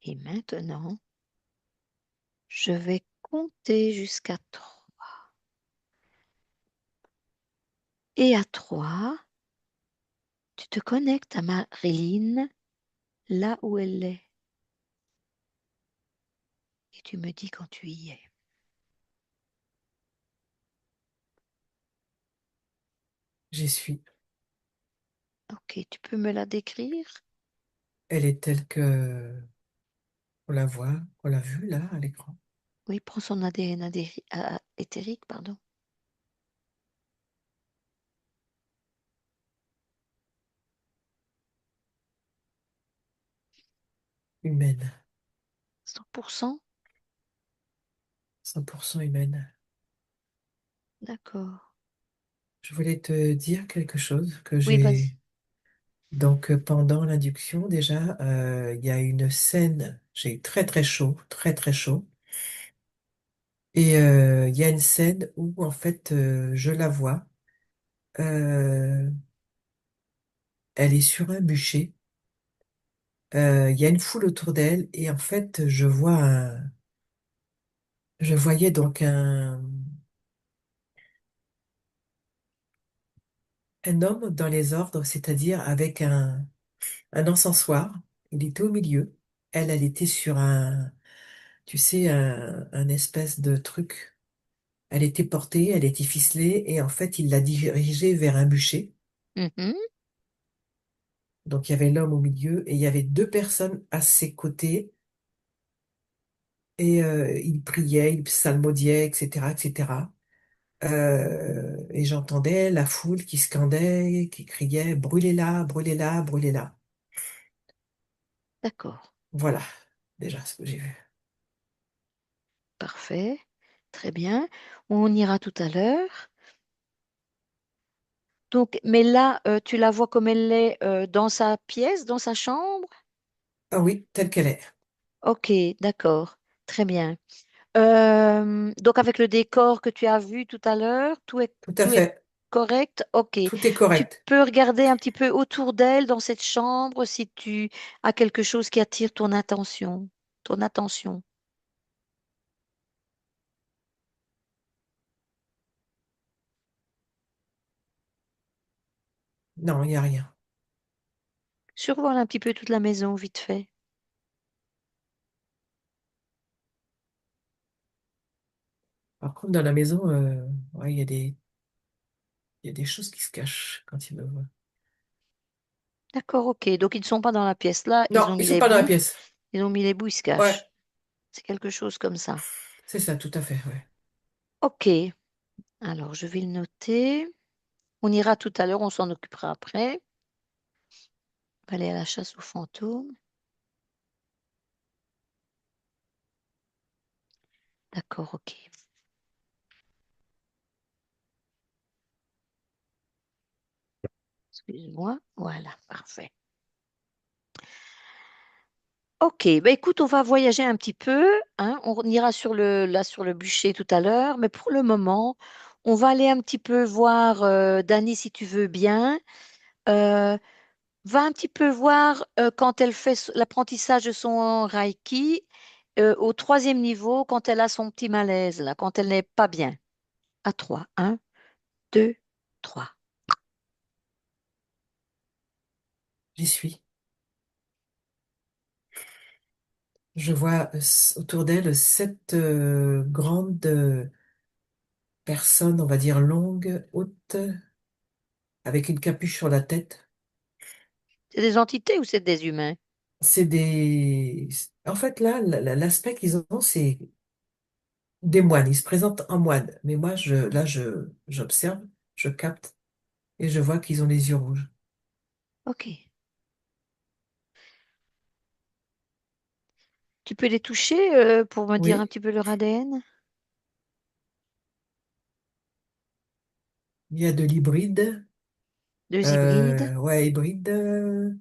Et maintenant, je vais compter jusqu'à 3. Et à 3, tu te connectes à Marilyn là où elle est. Et tu me dis quand tu y es. J'y suis. Ok, tu peux me la décrire? Elle est telle que on la voit, on l'a vue là à l'écran. Oui, prends son ADN éthérique, pardon. Humaine, 100%. 100% humaine. D'accord. Je voulais te dire quelque chose que Oui, vas-y. j'ai. Donc, pendant l'induction, déjà, il y a une scène, j'ai eu très très chaud, très très chaud. Et il y a une scène où, en fait, je la vois. Euh, Elle est sur un bûcher. Il y a une foule autour d'elle. Et en fait, je voyais donc un homme dans les ordres, c'est-à-dire avec un encensoir. Il était au milieu. Elle était sur tu sais, un espèce de truc. Elle était portée, elle était ficelée, et en fait, il l'a dirigée vers un bûcher. Mhm. Donc, il y avait l'homme au milieu, et il y avait deux personnes à ses côtés, et il priait, il psalmodiait, etc., etc. Et j'entendais la foule qui scandait, qui criait, brûlez-la, brûlez-la, brûlez-la. D'accord. Voilà, déjà ce que j'ai vu. Parfait. Très bien. On ira tout à l'heure. Donc, mais là, tu la vois comme elle est dans sa pièce, dans sa chambre? Ah oui, telle qu'elle est. Ok, d'accord. Très bien. Donc, avec le décor que tu as vu tout à l'heure, Tout à tout est fait. correct? Ok. Tout est Tu correct. peux regarder un petit peu autour d'elle dans cette chambre si tu as quelque chose qui attire ton attention. Ton attention. Non, il n'y a rien. Survole un petit peu toute la maison, vite fait. Par contre, dans la maison, ouais, il y a des choses qui se cachent quand ils me voient. D'accord, ok. Donc, ils ne sont pas dans la pièce là, ils Non, ont ils mis sont les pas dans la bouts. pièce. Ils ont mis les bouts, ils se Ouais, cachent. C'est quelque chose comme ça. c'est ça, tout à fait, ouais. Ok. Alors, je vais le noter. On ira tout à l'heure, on s'en occupera après. On va aller à la chasse aux fantômes. D'accord, ok. Excuse-moi. Voilà, parfait. Ok, bah écoute, on va voyager un petit peu, hein. On ira là sur le bûcher tout à l'heure, mais pour le moment, on va aller un petit peu voir Dani si tu veux bien. Euh, Va un petit peu voir quand elle fait l'apprentissage de son Reiki au troisième niveau, quand elle a son petit malaise, là, quand elle n'est pas bien. À trois. Un, deux, trois. J'y suis. Je vois autour d'elle sept grandes personnes, on va dire longues, hautes, avec une capuche sur la tête. C'est des entités ou c'est des humains? C'est des... En fait, là, l'aspect qu'ils ont, c'est des moines. Ils se présentent en moines. Mais moi, j'observe, je capte, et je vois qu'ils ont les yeux rouges. Ok. Tu peux les toucher pour me dire un Oui, petit peu leur ADN? il y a de l'hybride. Deux hybrides, Ouais, hybride.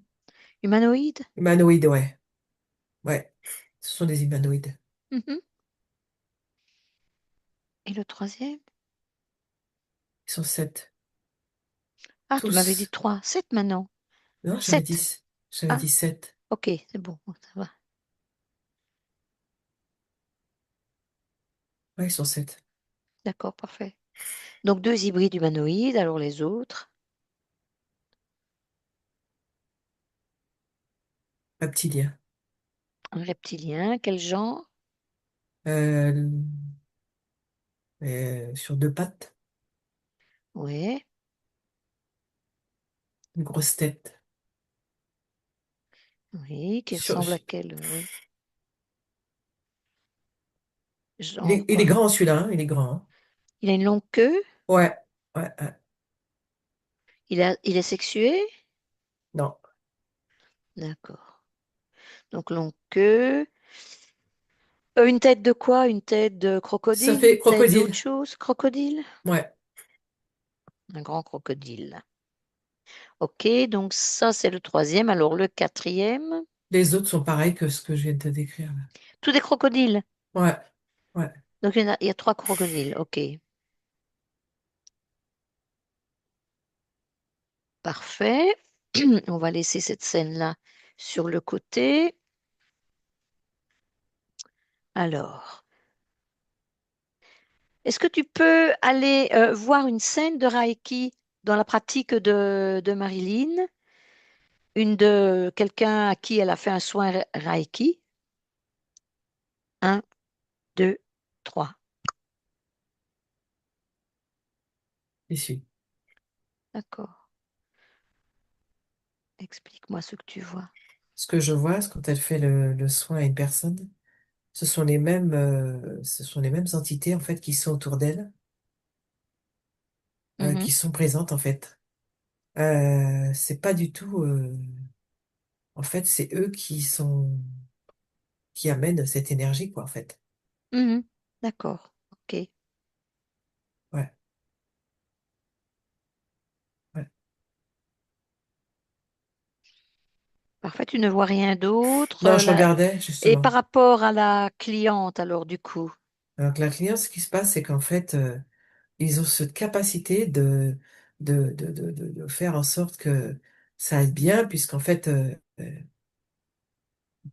humanoïdes? Humanoïde, ouais. Ouais. Ce sont des humanoïdes. Mhm. Et le troisième? Ils sont sept. Ah, tu m'avais dit Tous. trois. Sept maintenant. Non, Sept. j'avais Ah, dit sept. ok, c'est bon, ça va. Ouais, ils sont 7. D'accord, parfait. Donc deux hybrides humanoïdes, alors les autres. Reptiliens. Un reptilien, quel genre? Euh, sur deux pattes, Oui, une grosse tête. oui, qui Sur, ressemble à quel? Oui, il genre il est quoi? grand celui-là, hein, il est grand, hein. Il a une longue queue? Ouais, ouais, ouais. Il est sexué? Non, D'accord. Donc longue queue. Une tête de quoi? Une tête de ça crocodile? fait Une tête d'autre crocodile. chose? Crocodile? Ouais, Un grand crocodile. Ok, donc ça c'est le troisième. Alors le quatrième. les autres sont pareils que ce que je viens de te décrire là. Tous des crocodiles. Ouais, ouais. Donc il y a trois crocodiles. Ok, parfait. On va laisser cette scène-là sur le côté. Alors, est-ce que tu peux aller voir une scène de Reiki dans la pratique de Marilyn, une de quelqu'un à qui elle a fait un soin Reiki? Un, deux, trois. Ici. D'accord. Explique-moi ce que tu vois. Ce que je vois, c'est quand elle fait le soin à une personne, ce sont les mêmes entités en fait qui sont autour d'elle, Mhm, qui sont présentes en fait. C'est pas du tout, en fait, c'est eux qui amènent cette énergie quoi en fait. mhm. D'accord. Ok. Ouais, ouais. Parfait. Tu ne vois rien d'autre. Non, je regardais Et par justement. rapport à la cliente, alors du coup. Donc la cliente, ce qui se passe, c'est qu'en fait, ils ont cette capacité de faire en sorte que ça aille bien, puisqu'en fait, ils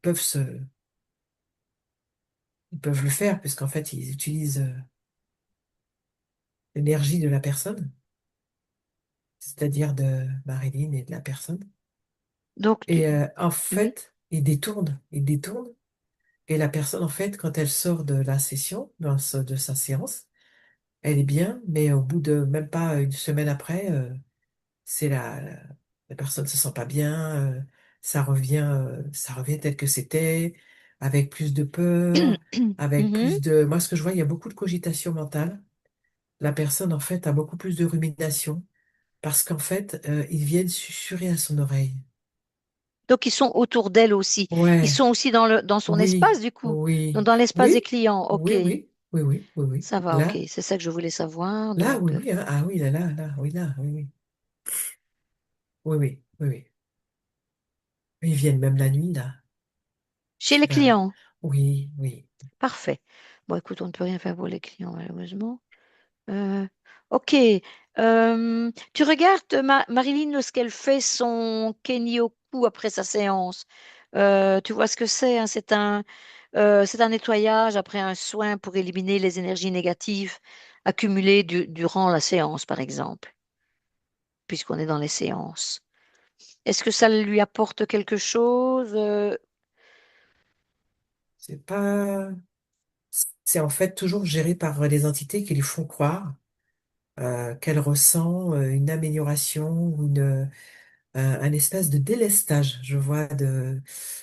peuvent ils peuvent le faire, puisqu'en fait, ils utilisent l'énergie de la personne, c'est-à-dire de Marilyn et de la personne. Donc tu. Et en Oui. fait, ils détournent, et la personne, en fait, quand elle sort de la session, de sa séance, elle est bien, mais au bout de même pas une semaine après, c'est la personne se sent pas bien, ça revient tel que c'était, avec plus de peur, avec Mhm. plus de, moi ce que je vois, il y a beaucoup de cogitation mentale. La personne en fait a beaucoup plus de rumination parce qu'en fait ils viennent susurrer à son oreille. Donc, ils sont autour d'elle aussi. Ils Ouais, sont aussi dans son espace, oui, du coup. Donc, oui, dans l'espace des oui, clients. OK. oui, oui, oui, oui, oui, oui. Ça va, OK. C'est ça que je voulais savoir. Oui, Donc, oui, hein, ah oui, là, oui, oui, oui, oui, oui, oui. Ils viennent même la nuit là. Je chez suis les là. clients. Oui, oui. Parfait. Bon, écoute, on ne peut rien faire pour les clients, malheureusement. OK. Tu regardes Marilyn lorsqu'elle fait son Kenyoku après sa séance. Tu vois ce que c'est, hein? C'est un nettoyage après un soin pour éliminer les énergies négatives accumulées durant la séance, par exemple, puisqu'on est dans les séances. Est-ce que ça lui apporte quelque chose? C'est pas. C'est en fait toujours géré par les entités qui lui font croire qu'elle ressent une amélioration ou un espace de délestage, je vois,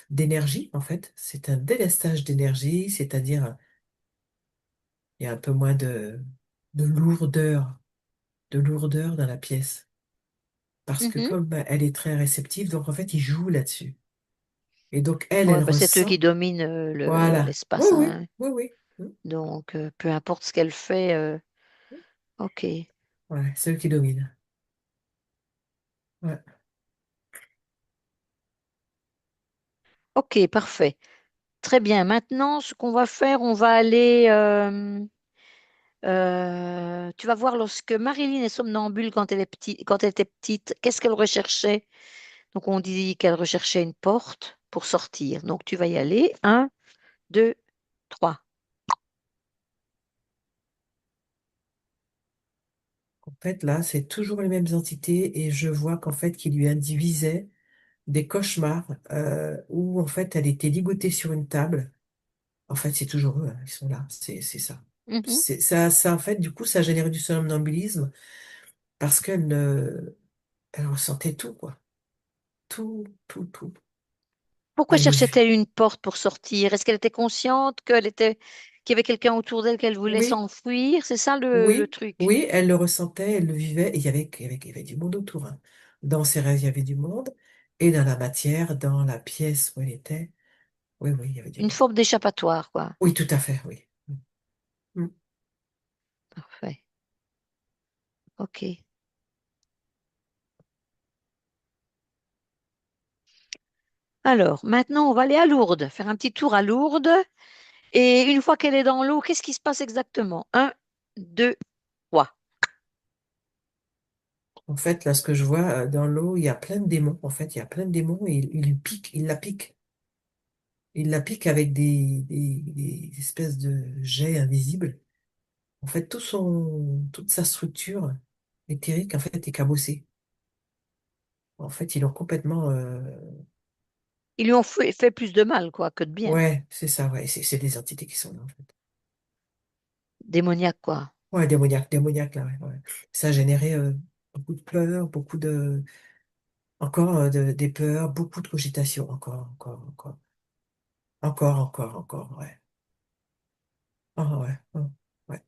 d'énergie en fait. C'est un délestage d'énergie, c'est-à-dire il y a un peu moins de lourdeur, de lourdeur dans la pièce. Parce que Mhm. comme elle est très réceptive, donc en fait il joue là-dessus. Et donc elle, Ouais, elle bah, c'est eux qui ressent, dominent voilà. Oui, l'espace, oui, hein. oui, oui. Mm. Donc, peu importe ce qu'elle fait, OK. Ouais, c'est eux qui dominent. Ouais. OK, parfait. Très bien. Maintenant, ce qu'on va faire, on va aller. Tu vas voir lorsque Marilyn est somnambule quand elle est petite, quand elle était petite, qu'est-ce qu'elle recherchait? Donc, on dit qu'elle recherchait une porte pour sortir. Donc, tu vas y aller. Un, deux, trois. fait, là, c'est toujours les mêmes entités et je vois qu'en fait, qu'il lui induisait des cauchemars où, en fait, elle était ligotée sur une table. En fait, c'est toujours eux, hein, ils sont là, c'est ça. Mhm. Ça, en fait, du coup, ça générait du somnambulisme parce elle ressentait tout, quoi. Tout, tout, tout. Pourquoi Elle le cherchait-elle vit. une porte pour sortir? Est-ce qu'elle était consciente qu'il y avait quelqu'un autour d'elle qu'elle voulait Oui, s'enfuir? C'est ça le oui, truc. oui, elle le ressentait, elle le vivait, et il y avait du monde autour, hein. Dans ses rêves, il y avait du monde, et dans la matière, dans la pièce où elle était, oui, oui, il y avait du Une monde. forme d'échappatoire, quoi. Oui, tout à fait, oui. Mm. Parfait. OK. Alors, maintenant, on va aller à Lourdes, faire un petit tour à Lourdes. Et une fois qu'elle est dans l'eau, qu'est-ce qui se passe exactement? Un, deux, trois. En fait, là, ce que je vois dans l'eau, il y a plein de démons. En fait, il y a plein de démons et il lui pique, il la pique. Il la pique avec des espèces de jets invisibles. En fait, toute sa structure éthérique, en fait, est cabossée. En fait, ils l'ont complètement, Ils lui ont fait plus de mal, quoi, que de bien. ouais, c'est ça, ouais. C'est des entités qui sont là, en fait. Démoniaque, quoi. Ouais, démoniaque, là, ouais, ouais. Ça a généré beaucoup de pleurs, encore des peurs, beaucoup de cogitation, encore, ouais. Ah, ouais, ouais.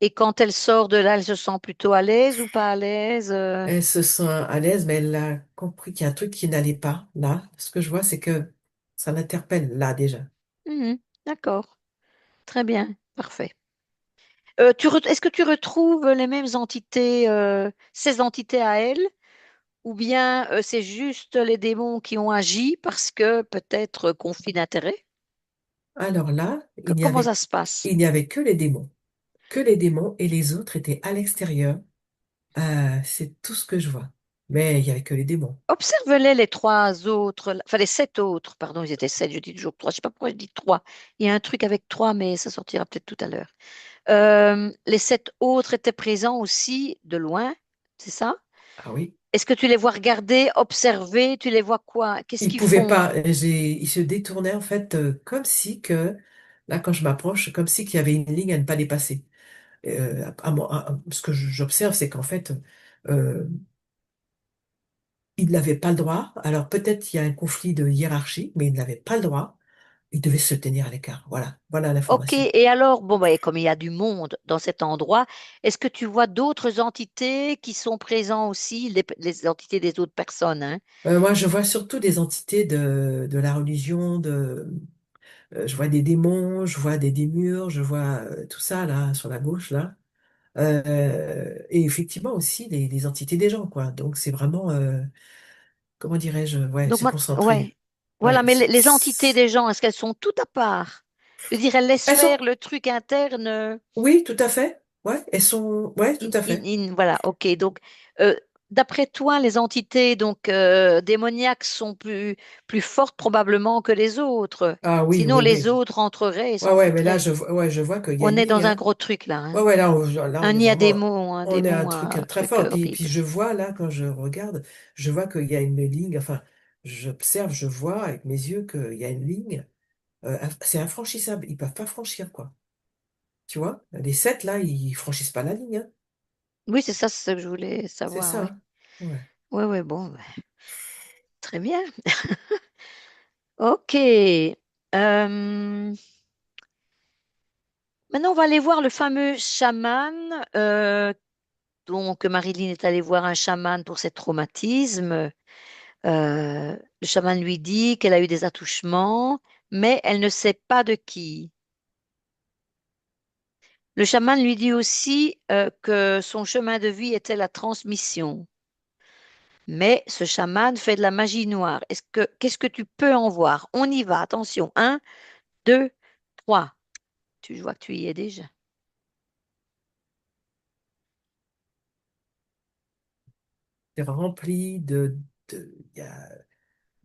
Et quand elle sort de là, elle se sent plutôt à l'aise ou pas à l'aise? Elle se sent à l'aise, mais elle a compris qu'il y a un truc qui n'allait pas, là. Ce que je vois, c'est que ça l'interpelle, là, déjà. Mhm. D'accord. Très bien. Parfait. Est-ce que tu retrouves les mêmes entités, ces entités à elle, ou bien c'est juste les démons qui ont agi parce que peut-être conflit d'intérêts? Alors là, Comment ça se passe? il n'y avait que les démons, et les autres étaient à l'extérieur. C'est tout ce que je vois. Mais il n'y avait que les démons. Observe-les les trois autres, enfin les sept autres, pardon, ils étaient sept, je dis toujours trois, je sais pas pourquoi je dis trois. Il y a un truc avec trois, mais ça sortira peut-être tout à l'heure. Les sept autres étaient présents aussi de loin, c'est ça? Ah oui. Est-ce que tu les vois regarder, observer, tu les vois quoi? Qu'est-ce Ils qu'ils pouvaient font? pas. Ils se détournaient en fait comme si que, là quand je m'approche, comme si qu'il y avait une ligne à ne pas dépasser. Ce que j'observe, c'est qu'en fait, euh, ils n'avaient pas le droit. Alors peut-être il y a un conflit de hiérarchie, mais ils n'avaient pas le droit. Ils devaient se tenir à l'écart. Voilà Ok, l'information. et alors, bon, bah, comme il y a du monde dans cet endroit, est-ce que tu vois d'autres entités qui sont présentes aussi, les entités des autres personnes, hein? Moi, je vois surtout des entités de la religion, je vois des démons, je vois des démurs, je vois tout ça là sur la gauche là. Et effectivement aussi des entités des gens, quoi. Donc c'est vraiment, comment dirais-je, ouais, Donc c'est moi, concentré. ouais, voilà, Ouais, mais les entités des gens, est-ce qu'elles sont toutes à part? Je veux dire, elles laissent elles sont, faire le truc interne. oui, tout à fait. Ouais, ouais, tout à fait. Voilà, ok. Donc, euh, d'après toi, les entités donc démoniaques sont plus fortes probablement que les autres. Ah oui, Sinon, oui, les oui. autres entreraient et Ouais, s'en ouais, mais là foutraient. ouais, je vois qu'il y a On une est ligne, dans un hein. gros truc là, Ouais, hein. ouais, là, Un on est à un démon, un truc très truc fort. Et puis horrible. je vois là, quand je regarde, je vois qu'il y a une ligne, enfin, j'observe, je vois avec mes yeux qu'il y a une ligne. C'est infranchissable, ils peuvent pas franchir, quoi. Tu vois, les sept là, ils franchissent pas la ligne, hein. Oui, c'est ça, c'est ce que je voulais C'est savoir, ça, oui. hein. Ouais. Oui, oui, bon, ben, très bien. Ok. Maintenant, on va aller voir le fameux chaman. Donc, Marilyn est allée voir un chaman pour ses traumatismes. Le chaman lui dit qu'elle a eu des attouchements, mais elle ne sait pas de qui. Le chaman lui dit aussi que son chemin de vie était la transmission. Mais ce chaman fait de la magie noire. Qu'est-ce que tu peux en voir? On y va, attention. Un, deux, trois. Tu vois que tu y es déjà. C'est rempli il y a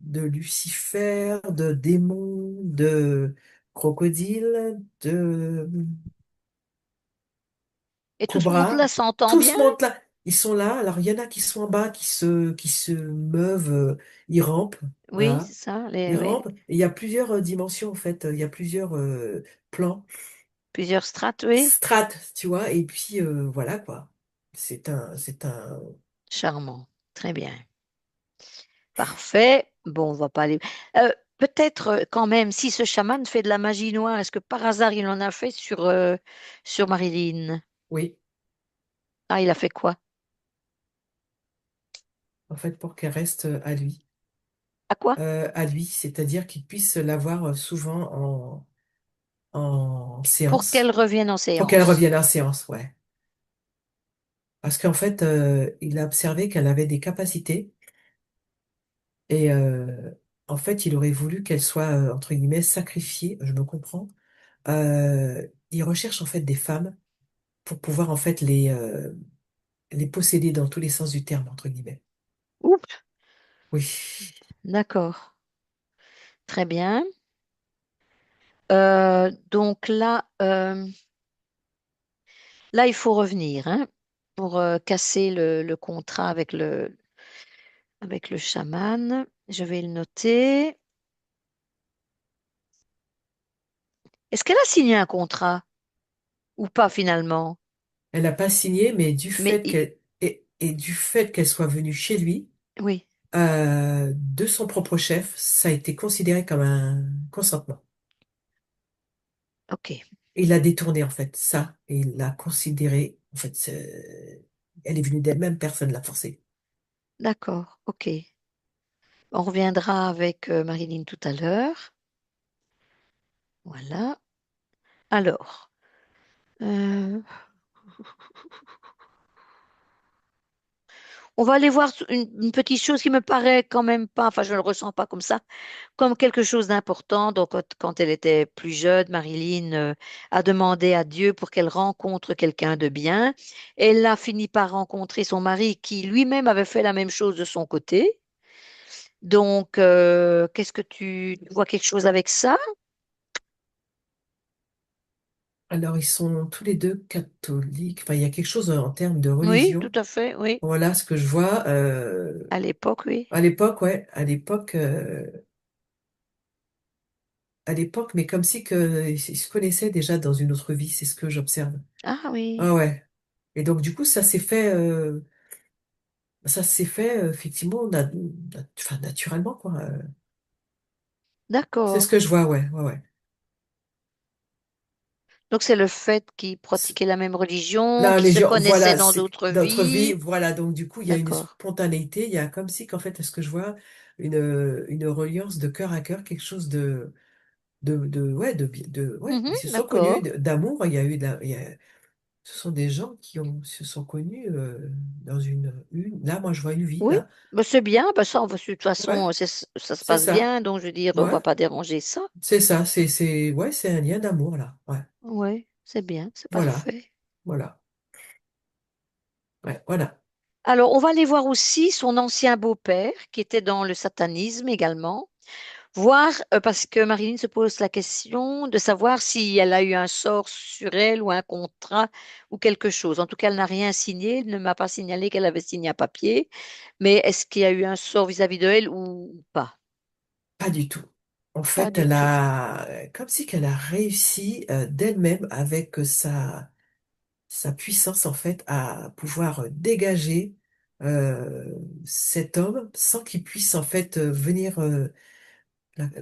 de Lucifer, de démons, de crocodiles, de... Et tout ce monde-là Cobra, s'entend tout bien? ce monde-là, ils sont là. Alors, il y en a qui sont en bas, qui se meuvent, ils rampent, Oui, c'est voilà. ça. Ils Oui. rampent. Et il y a plusieurs dimensions, en fait. Il y a plusieurs plans, Plusieurs strates, oui. strates, tu vois. Et puis, voilà, quoi. C'est un. Charmant. Très bien. Parfait. Bon, on va pas aller. Peut-être quand même, si ce chaman fait de la magie noire, est-ce que par hasard il en a fait sur Marilyn? Oui, Ah, il a fait quoi? en fait, pour qu'elle reste à lui. À quoi? À lui, c'est-à-dire qu'il puisse l'avoir souvent en Pour qu'elle séance, revienne en pour qu'elle séance. revienne en séance, ouais. Parce qu'en fait, il a observé qu'elle avait des capacités et en fait, il aurait voulu qu'elle soit, entre guillemets, sacrifiée, je me comprends. Il recherche en fait des femmes pour pouvoir en fait les posséder dans tous les sens du terme, entre guillemets. Oups, Oui. d'accord. Très bien. Donc là, il faut revenir, hein, pour casser le contrat avec le chaman. Je vais le noter. Est-ce qu'elle a signé un contrat ou pas finalement? Elle n'a pas signé, mais du Mais fait et du fait qu'elle soit venue chez lui, oui, de son propre chef, ça a été considéré comme un consentement. ok, Il l'a détourné, en fait, ça, et il l'a considéré, en fait, elle est venue d'elle-même, personne l'a forcée. d'accord, ok. On reviendra avec Marilyn tout à l'heure. Voilà. Alors, euh, on va aller voir une petite chose qui me paraît quand même pas, enfin je ne le ressens pas comme ça, comme quelque chose d'important. Donc, quand elle était plus jeune, Marilyn a demandé à Dieu pour qu'elle rencontre quelqu'un de bien. Elle a fini par rencontrer son mari qui lui-même avait fait la même chose de son côté. Donc, qu'est-ce que tu vois quelque chose avec ça? Alors, ils sont tous les deux catholiques. Enfin, il y a quelque chose en termes de Oui, tout religion. à fait, oui. Voilà ce que je vois. À l'époque, oui. À l'époque, ouais, à l'époque, mais comme si que ils se connaissaient déjà dans une autre vie, c'est ce que j'observe. Ah Ah oui, ouais. Et donc, du coup, ça s'est fait effectivement, enfin, naturellement, quoi. C'est ce d'accord. que je vois, ouais, ouais, ouais. Donc, c'est le fait qu'ils pratiquaient la même religion, Là, qu'ils les se gens, connaissaient voilà, dans c'est d'autres notre vie, vies. voilà. Donc, du coup, il y a une D'accord. spontanéité, il y a comme si qu'en fait, est-ce que je vois une reliance de cœur à cœur, quelque chose ouais, ouais, Mhm, ils se sont connus, d'accord. d'amour, il y a eu, ce sont des gens se sont connus dans là, moi, je vois une vie, Oui, là. bah, c'est bien. Bah, ça, de toute Ouais, façon, ça se c'est passe ça, bien. Donc, je veux dire, on ouais, va pas déranger ça. c'est ça, ouais, c'est un lien d'amour, là, ouais, Oui, c'est bien, c'est voilà, parfait. voilà, ouais, voilà. Alors, on va aller voir aussi son ancien beau-père, qui était dans le satanisme également. Voir, parce que Marilyn se pose la question de savoir si elle a eu un sort sur elle ou un contrat ou quelque chose. En tout cas, elle n'a rien signé, elle ne m'a pas signalé qu'elle avait signé un papier, mais est-ce qu'il y a eu un sort vis-à-vis de elle ou pas? Pas du tout. En Pas fait, du tout. comme si qu'elle a réussi d'elle-même avec sa puissance, en fait, à pouvoir dégager cet homme sans qu'il puisse, en fait, venir,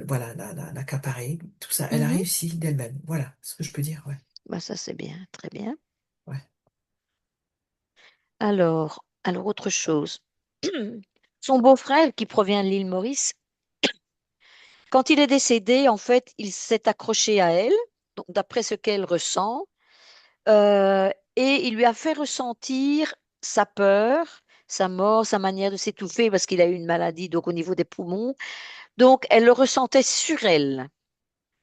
voilà, l'accaparer, tout ça. Elle a Mhm. réussi d'elle-même. Voilà ce que je peux dire, ouais. Bah, ça, c'est bien, très bien. Ouais. Alors autre chose. Son beau-frère, qui provient de l'île Maurice, quand il est décédé, en fait, il s'est accroché à elle, donc d'après ce qu'elle ressent. Et il lui a fait ressentir sa peur, sa mort, sa manière de s'étouffer parce qu'il a eu une maladie donc au niveau des poumons. Donc elle le ressentait sur elle.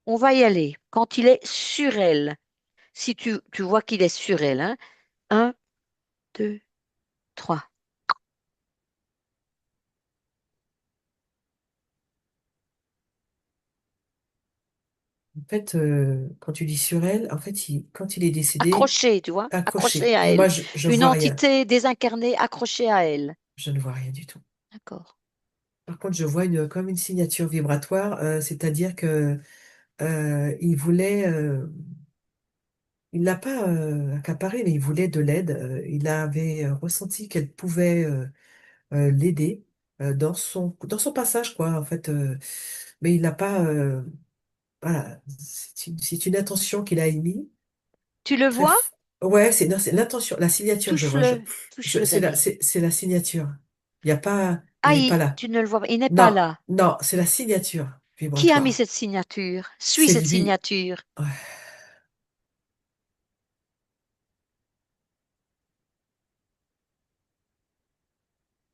On va y aller. Quand il est sur elle, si tu vois qu'il est sur elle, hein. Un, deux, trois. En fait, quand tu dis sur elle, en fait, quand il est décédé, Accroché, tu vois, accroché accroché. à Mais elle. moi, je Une vois rien. entité désincarnée accrochée à elle. Je ne vois rien du tout. D'accord. Par contre, je vois comme une signature vibratoire, c'est-à-dire que il voulait, il l'a pas accaparé, mais il voulait de l'aide. Il avait ressenti qu'elle pouvait l'aider dans son passage, quoi, en fait. Mais il n'a pas, voilà, c'est une intention qu'il a émise. Tu le Très, vois? ouais, c'est non, c'est l'intention, la signature, je vois. Touche-le, touche-le, Dani. C'est la signature. Il y a pas, Ah, il est pas là. tu ne le vois pas, il n'est pas Non, là. non, c'est la signature Qui a mis vibratoire. cette signature? Suis C'est cette lui. signature. Ouais.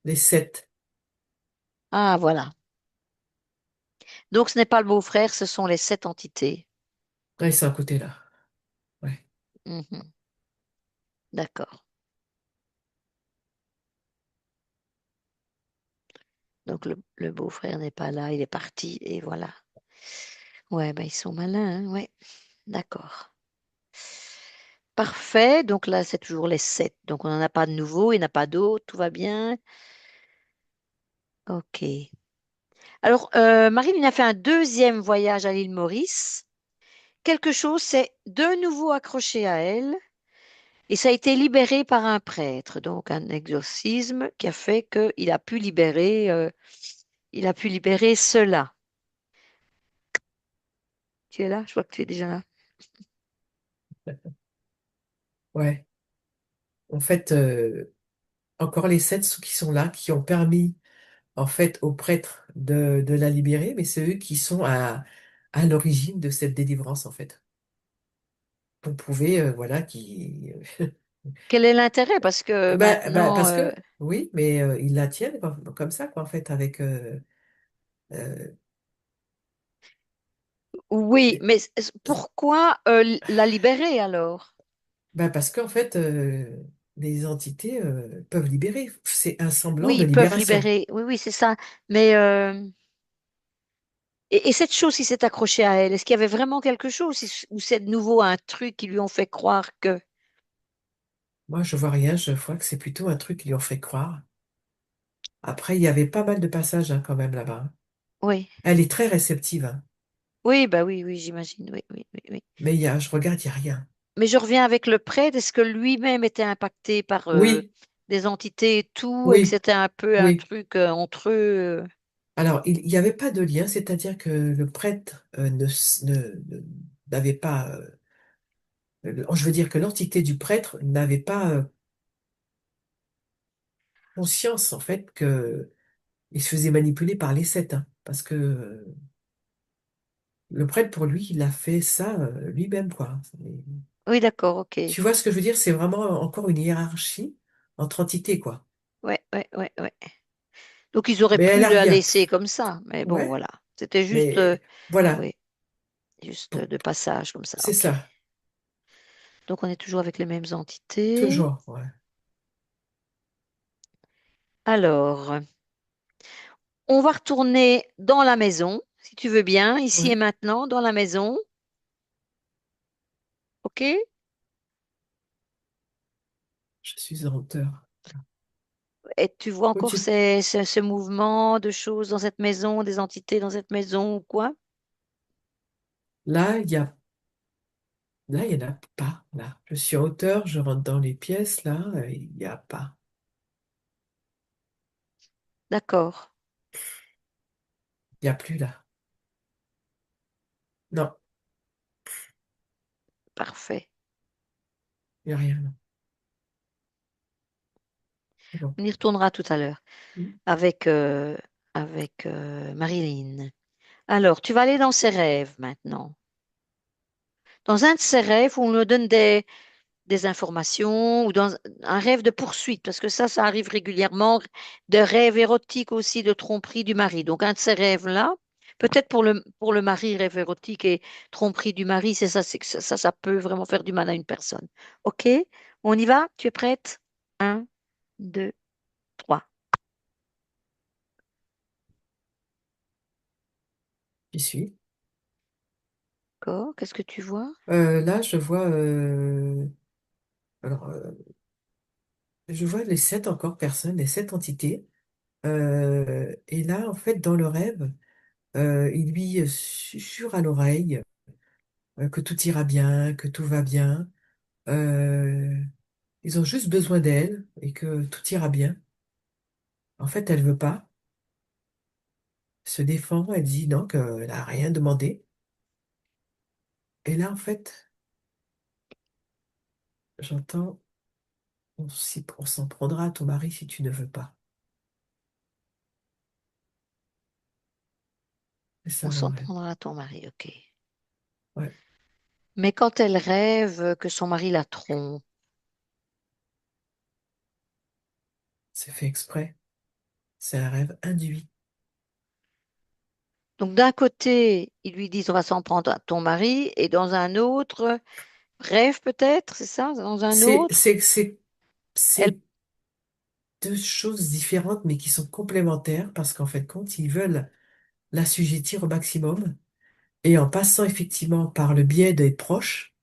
Les sept. Ah, voilà. Donc, ce n'est pas le beau-frère, ce sont les sept entités. Ouais, c'est un côté là. Ouais. Mhm. D'accord. Donc, le beau-frère n'est pas là, il est parti, et voilà. Ouais, ben, ils sont malins, hein, ouais. D'accord. Parfait. Donc là, c'est toujours les sept. Donc, on n'en a pas de nouveau, il n'y en a pas d'autres, tout va bien. OK. Alors, Marilyn a fait un deuxième voyage à l'île Maurice. Quelque chose s'est de nouveau accroché à elle et ça a été libéré par un prêtre. Donc, un exorcisme qui a fait il a pu libérer cela. Tu es là? Je vois que tu es déjà là. Ouais. En fait, encore les sept qui sont là, qui ont permis, en fait, aux prêtres de la libérer, mais c'est eux qui sont à l'origine de cette délivrance, en fait. Pour prouver, voilà, qui. Quel est l'intérêt? Parce que maintenant, Parce que, oui, mais ils la tiennent comme ça, quoi, en fait, avec. Euh, oui, mais pourquoi la libérer alors? parce qu'en fait, les entités peuvent libérer. C'est un semblant Oui, de ils peuvent libération. libérer. Oui, oui, c'est ça. Mais et cette chose qui s'est accrochée à elle, est-ce qu'il y avait vraiment quelque chose ou c'est de nouveau un truc qui lui ont fait croire que... Moi, je vois rien, je vois que c'est plutôt un truc qui lui ont fait croire. Après, il y avait pas mal de passages hein, quand même là-bas. Hein. Oui, Elle est très réceptive, hein. oui, bah oui, oui, j'imagine. Oui, oui, oui, oui. Mais je regarde, il n'y a rien. Mais je reviens avec le prêtre. Est-ce que lui-même était impacté par Oui, des entités et tout, et que oui, c'était un peu un oui. truc entre eux? Alors, il n'y avait pas de lien, c'est-à-dire que le prêtre n'avait pas, je veux dire que l'entité du prêtre n'avait pas conscience, en fait, que il se faisait manipuler par les sept, hein, parce que le prêtre, pour lui, il a fait ça lui-même, quoi. Oui, d'accord, ok. Tu vois ce que je veux dire? C'est vraiment encore une hiérarchie entre entités, quoi. Ouais, ouais, ouais, ouais. Donc ils auraient Mais elle pu a la rien. laisser comme ça. Mais bon, Ouais, voilà. C'était juste, mais voilà, oui, juste Bon, de passage comme ça. c'est Ok. ça, Donc on est toujours avec les mêmes entités. toujours, ouais. Alors, on va retourner dans la maison, si tu veux bien, ici et Ouais, maintenant, dans la maison. OK? je suis en hauteur. Et tu vois encore Au-dessus. ce mouvement de choses dans cette maison, des entités dans cette maison ou quoi? Là, il y en a pas, là. Je suis en hauteur, je rentre dans les pièces, là, il n'y a pas. D'accord, Il n'y a plus, là. Non, parfait. il n'y a rien, non. C'est bon. On y retournera tout à l'heure Mm. avec, Marilyn. Alors, tu vas aller dans ses rêves maintenant. Dans un de ses rêves, où on nous donne des informations ou dans un rêve de poursuite, parce que ça arrive régulièrement, de rêves érotiques aussi, de tromperie du mari. Donc, un de ces rêves-là, peut-être pour le mari, rêve érotique et tromperie du mari, c'est que ça peut vraiment faire du mal à une personne. OK? On y va? Tu es prête? Un, deux, trois. J'y suis. D'accord. Qu'est-ce que tu vois? Là, je vois, alors, je vois les sept encore personnes, les sept entités. Et là, en fait, dans le rêve, il lui susurre à l'oreille que tout ira bien, que tout va bien. Euh, Ils ont juste besoin d'elle et que tout ira bien. En fait, elle veut pas, se défend, elle dit non, qu'elle n'a rien demandé. Et là, en fait, j'entends, on s'en prendra à ton mari si tu ne veux pas. C'est On ça le s'en rêve. prendra à ton mari, ok. Ouais, Mais quand elle rêve que son mari la trompe, c'est fait exprès. C'est un rêve induit. donc d'un côté, ils lui disent on va s'en prendre à ton mari, et dans un autre rêve peut-être, c'est ça? Dans un C'est, autre, c'est, c'est, elle, c'est deux choses différentes, mais qui sont complémentaires parce qu'en fait, quand ils veulent l'assujettir au maximum, et en passant effectivement par le biais d'être proche,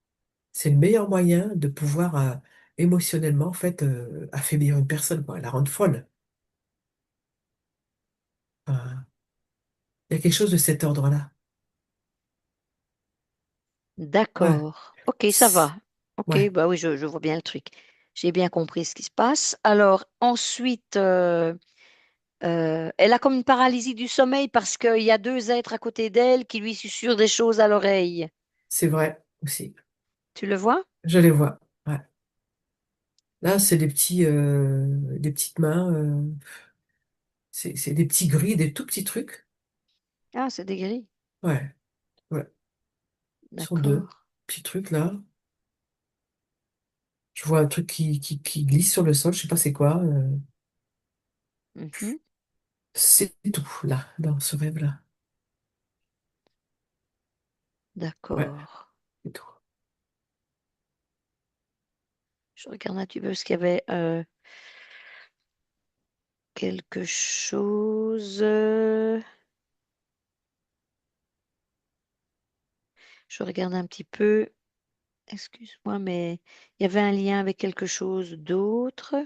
c'est le meilleur moyen de pouvoir émotionnellement en fait affaiblir une personne, quoi, la rendre folle. Enfin, il y a quelque chose de cet ordre-là. Ouais, d'accord. Ok, ça c'est- va. Ok, ouais, bah oui, je vois bien le truc. J'ai bien compris ce qui se passe. Alors ensuite, elle a comme une paralysie du sommeil parce qu'il y a deux êtres à côté d'elle qui lui susurrent des choses à l'oreille. c'est vrai aussi. Tu le vois? Je les vois. Ouais. Là, c'est des petites mains, c'est des petits gris, des tout petits trucs. Ah, c'est des grilles. Ouais, ouais. Ils sont deux D'accord. petits trucs là. Je vois un truc qui glisse sur le sol, je sais pas c'est quoi. Mhm. C'est tout là, dans ce rêve-là. Ouais, D'accord. c'est tout. Je regarde un petit peu ce qu'il y avait quelque chose. Je regarde un petit peu. Excuse-moi, mais il y avait un lien avec quelque chose d'autre.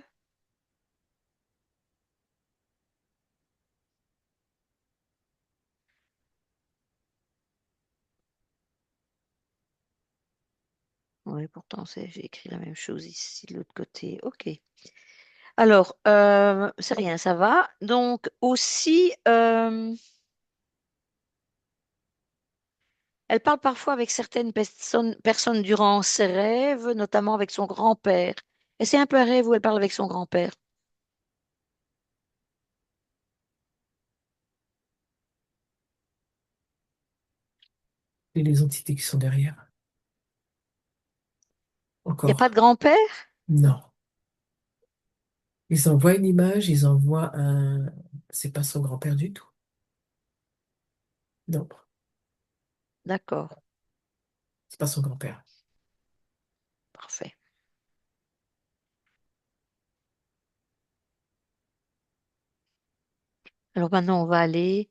Oui, pourtant, j'ai écrit la même chose ici de l'autre côté. OK. Alors, c'est rien, ça va. Donc, aussi, elle parle parfois avec certaines personnes durant ses rêves, notamment avec son grand-père. Et c'est un peu un rêve où elle parle avec son grand-père. Et les entités qui sont derrière. Il n'y a pas de Encore. grand-père? Non. Ils envoient une image, ils envoient un. C'est pas son grand-père du tout. Non, D'accord, c'est pas son grand-père. parfait. Alors maintenant, on va aller.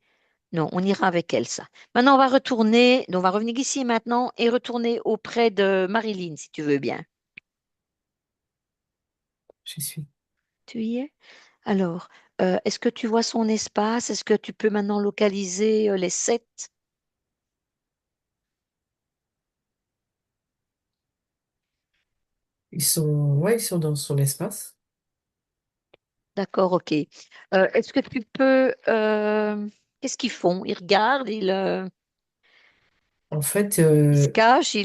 Non, on ira avec elle, ça. Maintenant, on va retourner. On va revenir ici maintenant et retourner auprès de Marilyn, si tu veux bien. J'y suis. Tu y es? Alors, est-ce que tu vois son espace? Est-ce que tu peux maintenant localiser les sept? Ouais, ils sont dans son espace. D'accord, ok. Est-ce que tu peux... qu'est-ce qu'ils font? Ils regardent, En fait, ils se cachent,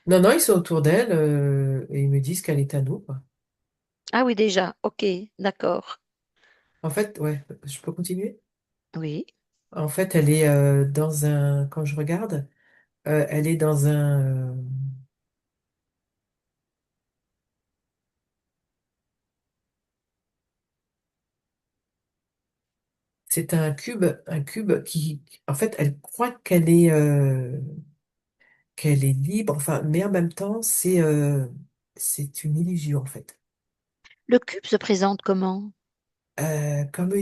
non, non, ils sont autour d'elle et ils me disent qu'elle est à nous, quoi. Ah oui, déjà, ok, d'accord. En fait, ouais, je peux continuer? Oui. En fait, elle est dans un. Quand je regarde, elle est dans un. C'est un cube qui, en fait, elle croit qu'elle est libre, enfin, mais en même temps, c'est une illusion, en fait. Le cube se présente comment? Comme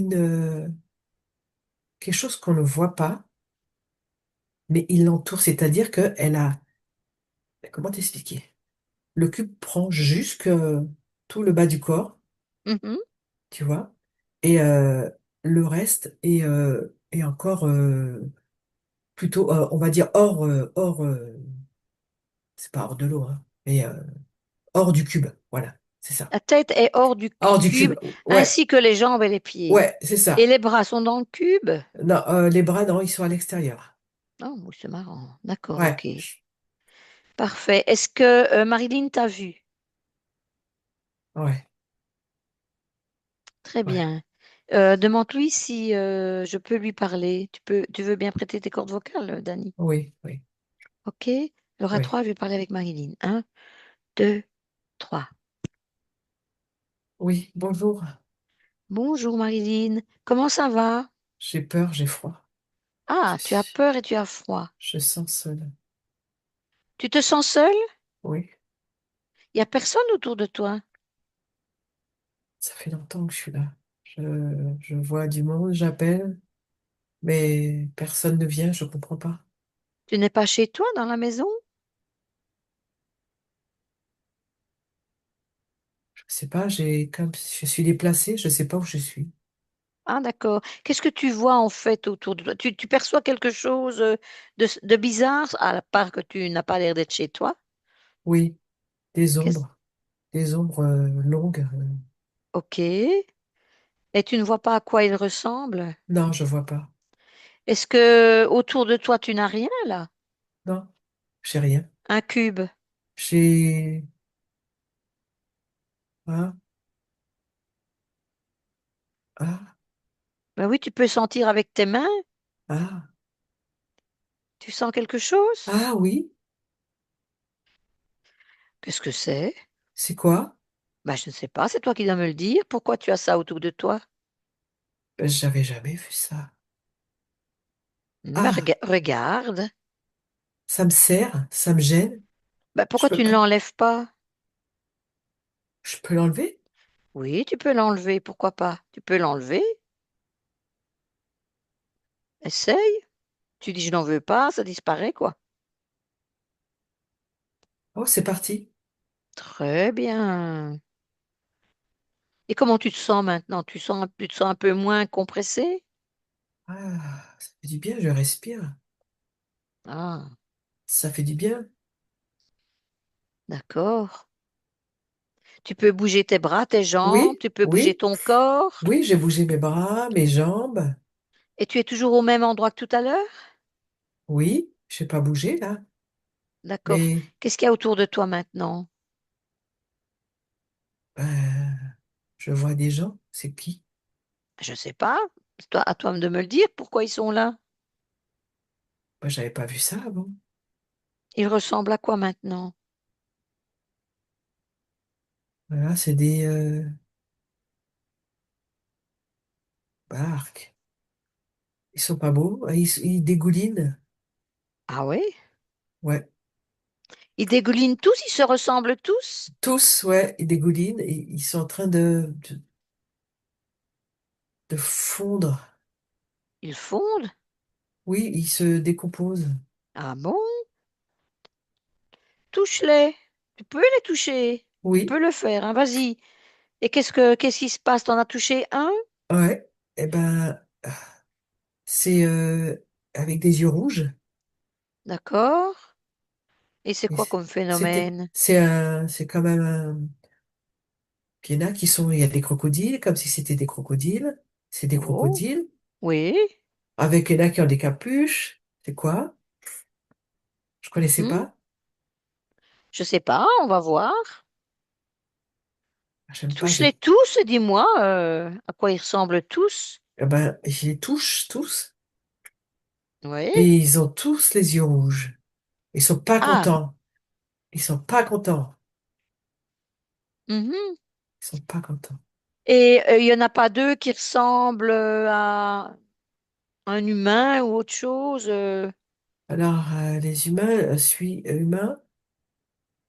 quelque chose qu'on ne voit pas, mais il l'entoure, c'est-à-dire qu'elle a, comment t'expliquer? Le cube prend jusque tout le bas du corps, Mhm. tu vois, et le reste est encore plutôt, on va dire, c'est pas hors de l'eau, hein, mais hors du cube, voilà, c'est ça. La tête est hors du Hors du cube, cube, ouais, ainsi que les jambes et les pieds. ouais, c'est Et ça. les bras sont dans le cube? Non, les bras, non, ils sont à l'extérieur. Oh, oui, c'est marrant. D'accord, Ouais, ok. Parfait. Est-ce que Marilyn t'a vu? ouais, Très ouais, bien. Demande-lui si je peux lui parler. Tu veux bien prêter tes cordes vocales, Dani? oui, oui, Ok. Alors à oui. trois, je vais parler avec Marilyn. Un, deux, trois. Oui, bonjour. Bonjour Marilyn. Comment ça va? J'ai peur, j'ai froid. Ah, tu as Je, peur et tu as froid. je sens seul. Tu te sens seule? Oui, Il n'y a personne autour de toi. ça fait longtemps que je suis là. Je vois du monde, j'appelle, mais personne ne vient, je comprends pas. Tu n'es pas chez toi dans la maison? Je sais pas, j'ai comme je suis déplacée, je sais pas où je suis. Ah, d'accord. Qu'est-ce que tu vois en fait autour de toi? Tu perçois quelque chose de bizarre, à part que tu n'as pas l'air d'être chez toi? Oui, Qu'est-ce- des ombres longues. Ok. Et tu ne vois pas à quoi il ressemble? Non, je vois pas. Est-ce que autour de toi, tu n'as rien là? Non, j'ai rien. Un cube? J'ai ah ah Ben oui, tu peux sentir avec tes mains. ah Tu sens quelque chose? ah oui, Qu'est-ce que c'est? c'est quoi? Ben, je ne sais pas, c'est toi qui dois me le dire. Pourquoi tu as ça autour de toi? Ben, j'avais jamais vu ça. Ben, Ah, regarde. ça me serre, ça me gêne. Ben, Je pourquoi peux tu ne pas, l'enlèves pas? je peux l'enlever? Oui, tu peux l'enlever. Pourquoi pas? Tu peux l'enlever. Essaye. Tu dis je n'en veux pas, ça disparaît, quoi. Oh, c'est parti. Très bien. Et comment tu te sens maintenant? Tu te sens un peu moins compressé? Ah, ça fait du bien, je respire. Ah, Ça fait du bien. d'accord. Tu peux bouger tes bras, tes jambes, Oui, tu peux bouger oui, ton corps. oui, j'ai bougé mes bras, mes jambes. Et tu es toujours au même endroit que tout à l'heure? Oui, je n'ai pas bougé là. D'accord. Mais Qu'est-ce qu'il y a autour de toi maintenant? je vois des gens. C'est qui? Je ne sais pas. C'est à toi de me le dire. Pourquoi ils sont là? Bah, j'avais pas vu ça avant. Ils ressemblent à quoi maintenant? Voilà, c'est des barques. Ils sont pas beaux. Ah, ils dégoulinent. Ah oui? Ouais. Ils dégoulinent tous, ils se ressemblent tous? Tous, ouais, ils dégoulinent. Et ils sont en train de fondre. Ils fondent? Oui, ils se décomposent. Ah bon? Touche-les. Tu peux les toucher. Tu peux Oui, le faire, hein, vas-y. Et qu'est-ce qui se passe? T'en as touché un? ouais. Eh ben, c'est avec des yeux rouges. D'accord. Et c'est Et quoi comme phénomène? c'est quand même un. Puis il y en a qui sont, il y a des crocodiles, comme si c'était des crocodiles. C'est des Oh, crocodiles. oui. Avec, il y en a qui ont des capuches. C'est quoi? Je connaissais Hmm. pas. Je sais pas, on va voir. J'aime pas, Touche-les tous et dis-moi à quoi ils ressemblent tous. eh ben, je les touche tous. Oui. Et ils ont tous les yeux rouges. Ils sont pas Ah. contents. Ils sont pas contents. Mhm. Ils sont pas contents. Et il y en a pas deux qui ressemblent à un humain ou autre chose. Alors, les humains, humains,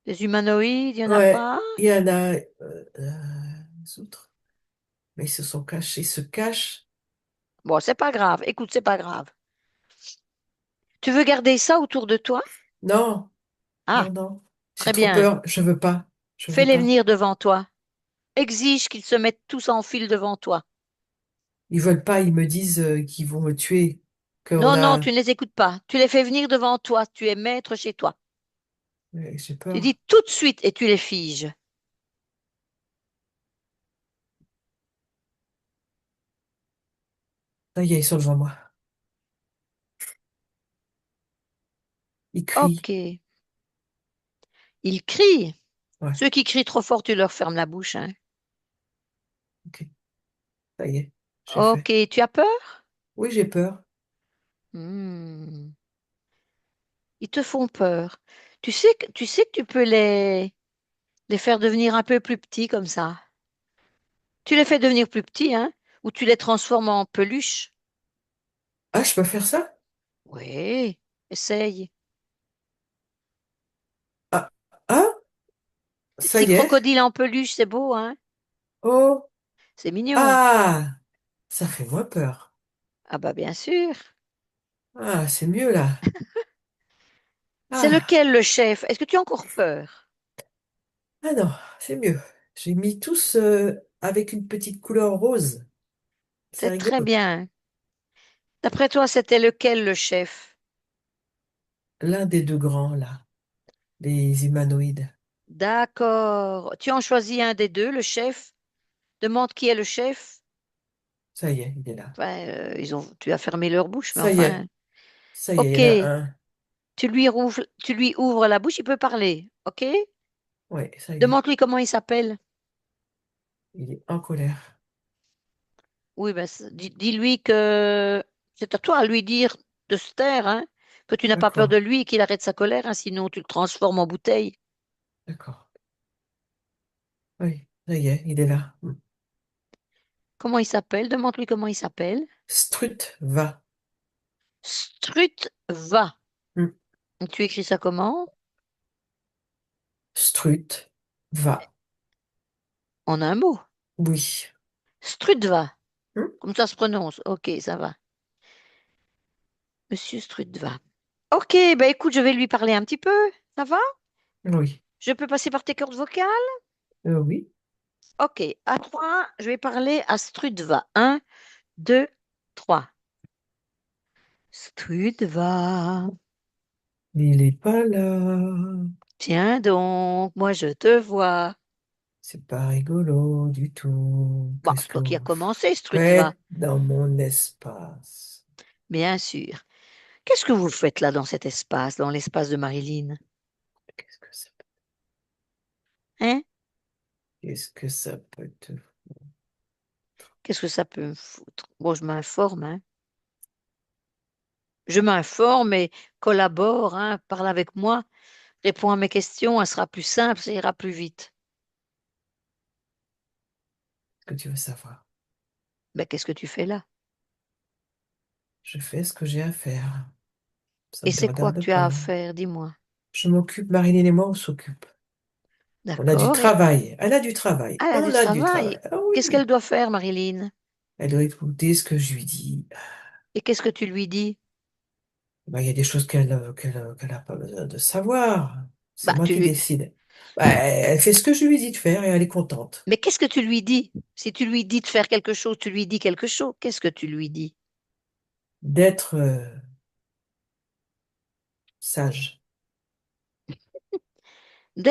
Des humanoïdes, il y en a ouais, pas. il y en a, les autres. Mais ils se sont cachés, ils se cachent. Bon, c'est pas grave. Écoute, c'est pas grave. Tu veux garder ça autour de toi? Non, Ah, non, non. J'ai très trop bien. peur. Je veux pas. Je veux Fais-les pas. venir devant toi. Exige qu'ils se mettent tous en file devant toi. Ils veulent pas. Ils me disent qu'ils vont me tuer. Qu'on Non, non, a. tu ne les écoutes pas. Tu les fais venir devant toi. Tu es maître chez toi. J'ai Tu dis peur. tout de suite et tu les figes. Ça y est, ils sont devant moi. Ils crient. Ok. Ils crient. Ouais. Ceux qui crient trop fort, tu leur fermes la bouche, hein. Ok. Ça y est. J'ai fait. Ok, tu as peur? Oui, j'ai peur. Hmm. Ils te font peur. Tu sais que tu peux les faire devenir un peu plus petits comme ça. Tu les fais devenir plus petits, hein, ou tu les transformes en peluche. Ah, je peux faire ça? Oui, essaye. Ah, ah, Des ça petits y est. crocodiles en peluche, c'est beau, hein? Oh, C'est mignon. ah, ça fait moins peur. Ah bah bien sûr. Ah, c'est mieux là. C'est Ah, lequel le chef? Est-ce que tu as encore peur? ah non, c'est mieux. J'ai mis tous avec une petite couleur rose. C'est C'est très rigolo. bien. D'après toi, c'était lequel le chef? L'un des deux grands là, les humanoïdes. D'accord. Tu en choisis un des deux, le chef. Demande qui est le chef. Ça y est, il est là. Enfin, tu as fermé leur bouche, mais Ça y enfin. est, ça y est, il Ok. y en a un. Tu lui ouvres la bouche, il peut parler. Ok? Oui, ça y est, Demande-lui comment il s'appelle. il est en colère. Oui, ben, dis-lui que c'est à toi à lui dire de se taire, hein, que tu n'as pas peur D'accord, de lui et qu'il arrête sa colère, hein, sinon tu le transformes en bouteille. d'accord. Oui, ça y est, il est là. Comment il s'appelle? Demande-lui comment il s'appelle. Strut va. Strut va. Hmm. Tu écris ça comment? Strut va. En un mot. Oui. Strutva. Hmm. Comme ça se prononce. Ok, ça va. Monsieur Strutva. Ok, ben écoute, je vais lui parler un petit peu. Ça va? Oui. Je peux passer par tes cordes vocales? Oui. Ok, à trois, je vais parler à Strutva. Un, deux, trois. Strutva. Il est pas là. Tiens donc, moi je te vois. C'est pas rigolo du tout. Bon, Qu'est-ce c'est que toi qui as vous commencé, Strutva. faites dans mon espace? Bien sûr. Qu'est-ce que vous faites là dans cet espace, dans l'espace de Marilyn? Qu'est-ce que ça, Hein? qu'est-ce que ça peut te... Qu'est-ce que ça peut me foutre? Bon, je m'informe, hein. Je m'informe et collabore, hein. Parle avec moi, réponds à mes questions, elle sera plus simple, ça ira plus vite. que tu veux savoir? Ben, qu'est-ce que tu fais là? Je fais ce que j'ai à faire. Ça Et ne te c'est quoi que regarde tu as à pas. faire, dis-moi. Je m'occupe, Marilyn et moi, on s'occupe. On a du D'accord? Et travail. Elle a du travail. elle a du On a du travail. travail. Ah Qu'est-ce qu'elle oui. doit faire, Marilyn? Elle doit écouter ce que je lui dis. Et qu'est-ce que tu lui dis? Bah, il y a des choses qu'elle a pas besoin de savoir. C'est Bah, moi tu qui lui... décide. Bah, elle fait ce que je lui dis de faire et elle est contente. Mais qu'est-ce que tu lui dis? Si tu lui dis de faire quelque chose, tu lui dis quelque chose. Qu'est-ce que tu lui dis? D'être sage.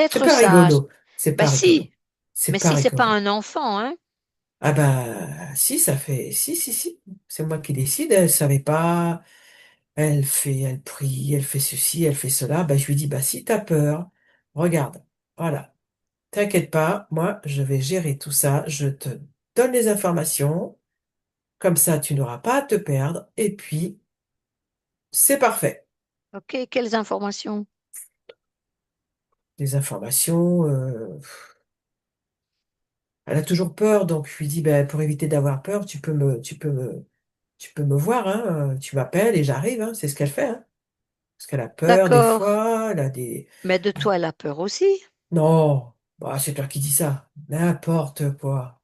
C'est D'être pas sage. rigolo. C'est Bah pas rigolo. si, C'est mais pas si c'est pas rigolo. un enfant, hein? Ah bah si, ça fait... Si, si, si. C'est moi qui décide. Elle savait pas. Elle fait, elle prie, elle fait ceci, elle fait cela. Bah, je lui dis, bah si t'as peur, regarde. Voilà. T'inquiète pas, moi, je vais gérer tout ça. Je te donne les informations. Comme ça, tu n'auras pas à te perdre. Et puis, c'est parfait. Ok, quelles informations? Les informations, elle a toujours peur, donc je lui dis, ben, pour éviter d'avoir peur, tu peux me voir, hein, tu m'appelles et j'arrive, hein, c'est ce qu'elle fait, hein. Parce qu'elle a peur des D'accord. fois, elle a des... Mais de toi, elle a peur aussi. Non, bah, c'est toi qui dis ça. N'importe quoi.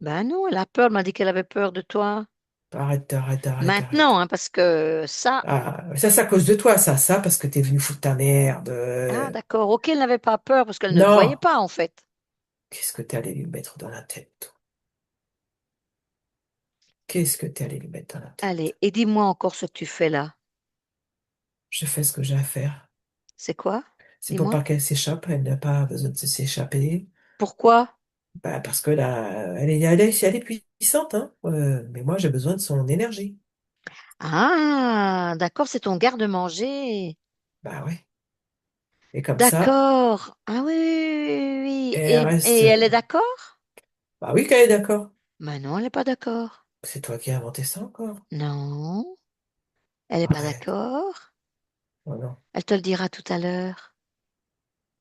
Ben non, elle a peur. Elle m'a dit qu'elle avait peur de toi. Arrête, arrête, arrête, Maintenant, arrête. hein, parce que ça... Ah, ça, c'est à cause de toi, ça, parce que t'es venu foutre ta merde. Ah, d'accord. Ok, elle n'avait pas peur parce qu'elle ne te voyait Non! pas, en fait. Qu'est-ce que t'es allé lui mettre dans la tête, toi? Qu'est-ce que t'es allé lui mettre dans la Allez, tête? et dis-moi encore ce que tu fais là. Je fais ce que j'ai à faire. C'est quoi? C'est pour Dis-moi. pas qu'elle s'échappe, elle n'a pas besoin de s'échapper. Pourquoi? Bah, parce que là, elle est puissante, hein. Mais moi, j'ai besoin de son énergie. Ah, d'accord, c'est ton garde-manger. Bah ouais. Et comme ça, D'accord. Ah oui, oui, oui, oui, oui. elle Et reste. elle est d'accord? Bah oui, qu'elle est d'accord. Mais non, elle n'est pas d'accord. C'est toi qui as inventé ça encore. Non, elle n'est pas Arrête. d'accord. Oh non, Elle te le dira tout à l'heure.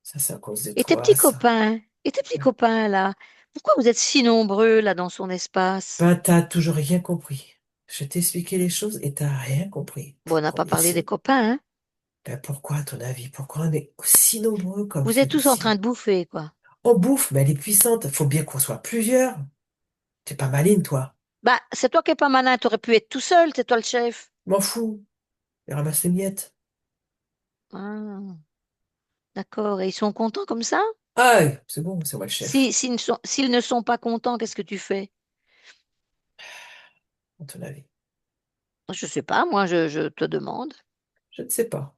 ça c'est à cause de Et tes toi, petits ça. copains? Et tes petits copains là? Pourquoi vous êtes si nombreux là dans son espace? Ben, t'as toujours rien compris. Je t'ai expliqué les choses et t'as rien compris. Bon, on n'a pas parlé des Ici. copains, hein? Ben, pourquoi, à ton avis? Pourquoi on est aussi nombreux comme Vous êtes tous en train celui-ci? de bouffer, quoi. On bouffe, mais elle est puissante. Faut bien qu'on soit plusieurs. T'es pas maline, toi. Bah, c'est toi qui es pas malin, t'aurais pu être tout seul, c'est toi le chef. M'en fous. Et ramasse les miettes. Ah, d'accord. Et ils sont contents comme ça? Aïe, c'est bon, c'est moi le chef. S'ils ne sont pas contents, qu'est-ce que tu fais? À ton avis. Je sais pas, moi, je te demande. Je ne sais pas.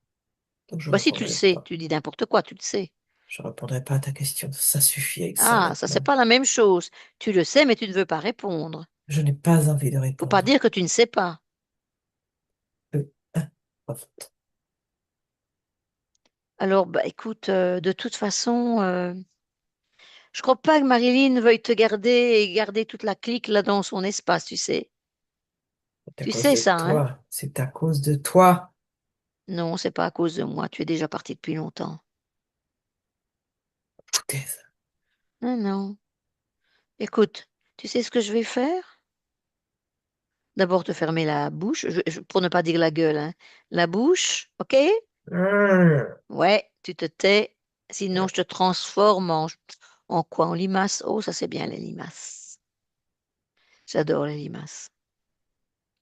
Donc je Bah, si tu le répondrai sais, pas. tu dis n'importe quoi, tu le sais. Je répondrai pas à ta question. Ça suffit avec ça Ah, ça, c'est maintenant. pas la même chose. Tu le sais, mais tu ne veux pas répondre. Je n'ai pas envie de Faut pas répondre. dire que tu ne sais pas. Hein, pas faute. Alors, bah, écoute, de toute façon, je crois pas que Marilyn veuille te garder et garder toute la clique là dans son espace, tu sais. C'est à Tu cause sais de ça, hein? toi. C'est à cause de toi. Non, c'est pas à cause de moi. Tu es déjà parti depuis longtemps. Foutaise. Non, non. Écoute, tu sais ce que je vais faire? D'abord te fermer la bouche, pour ne pas dire la gueule, hein. La bouche, ok? Mmh. Ouais, tu te tais. Sinon, je te transforme en quoi? En limace. Oh, ça c'est bien les limaces. J'adore les limaces.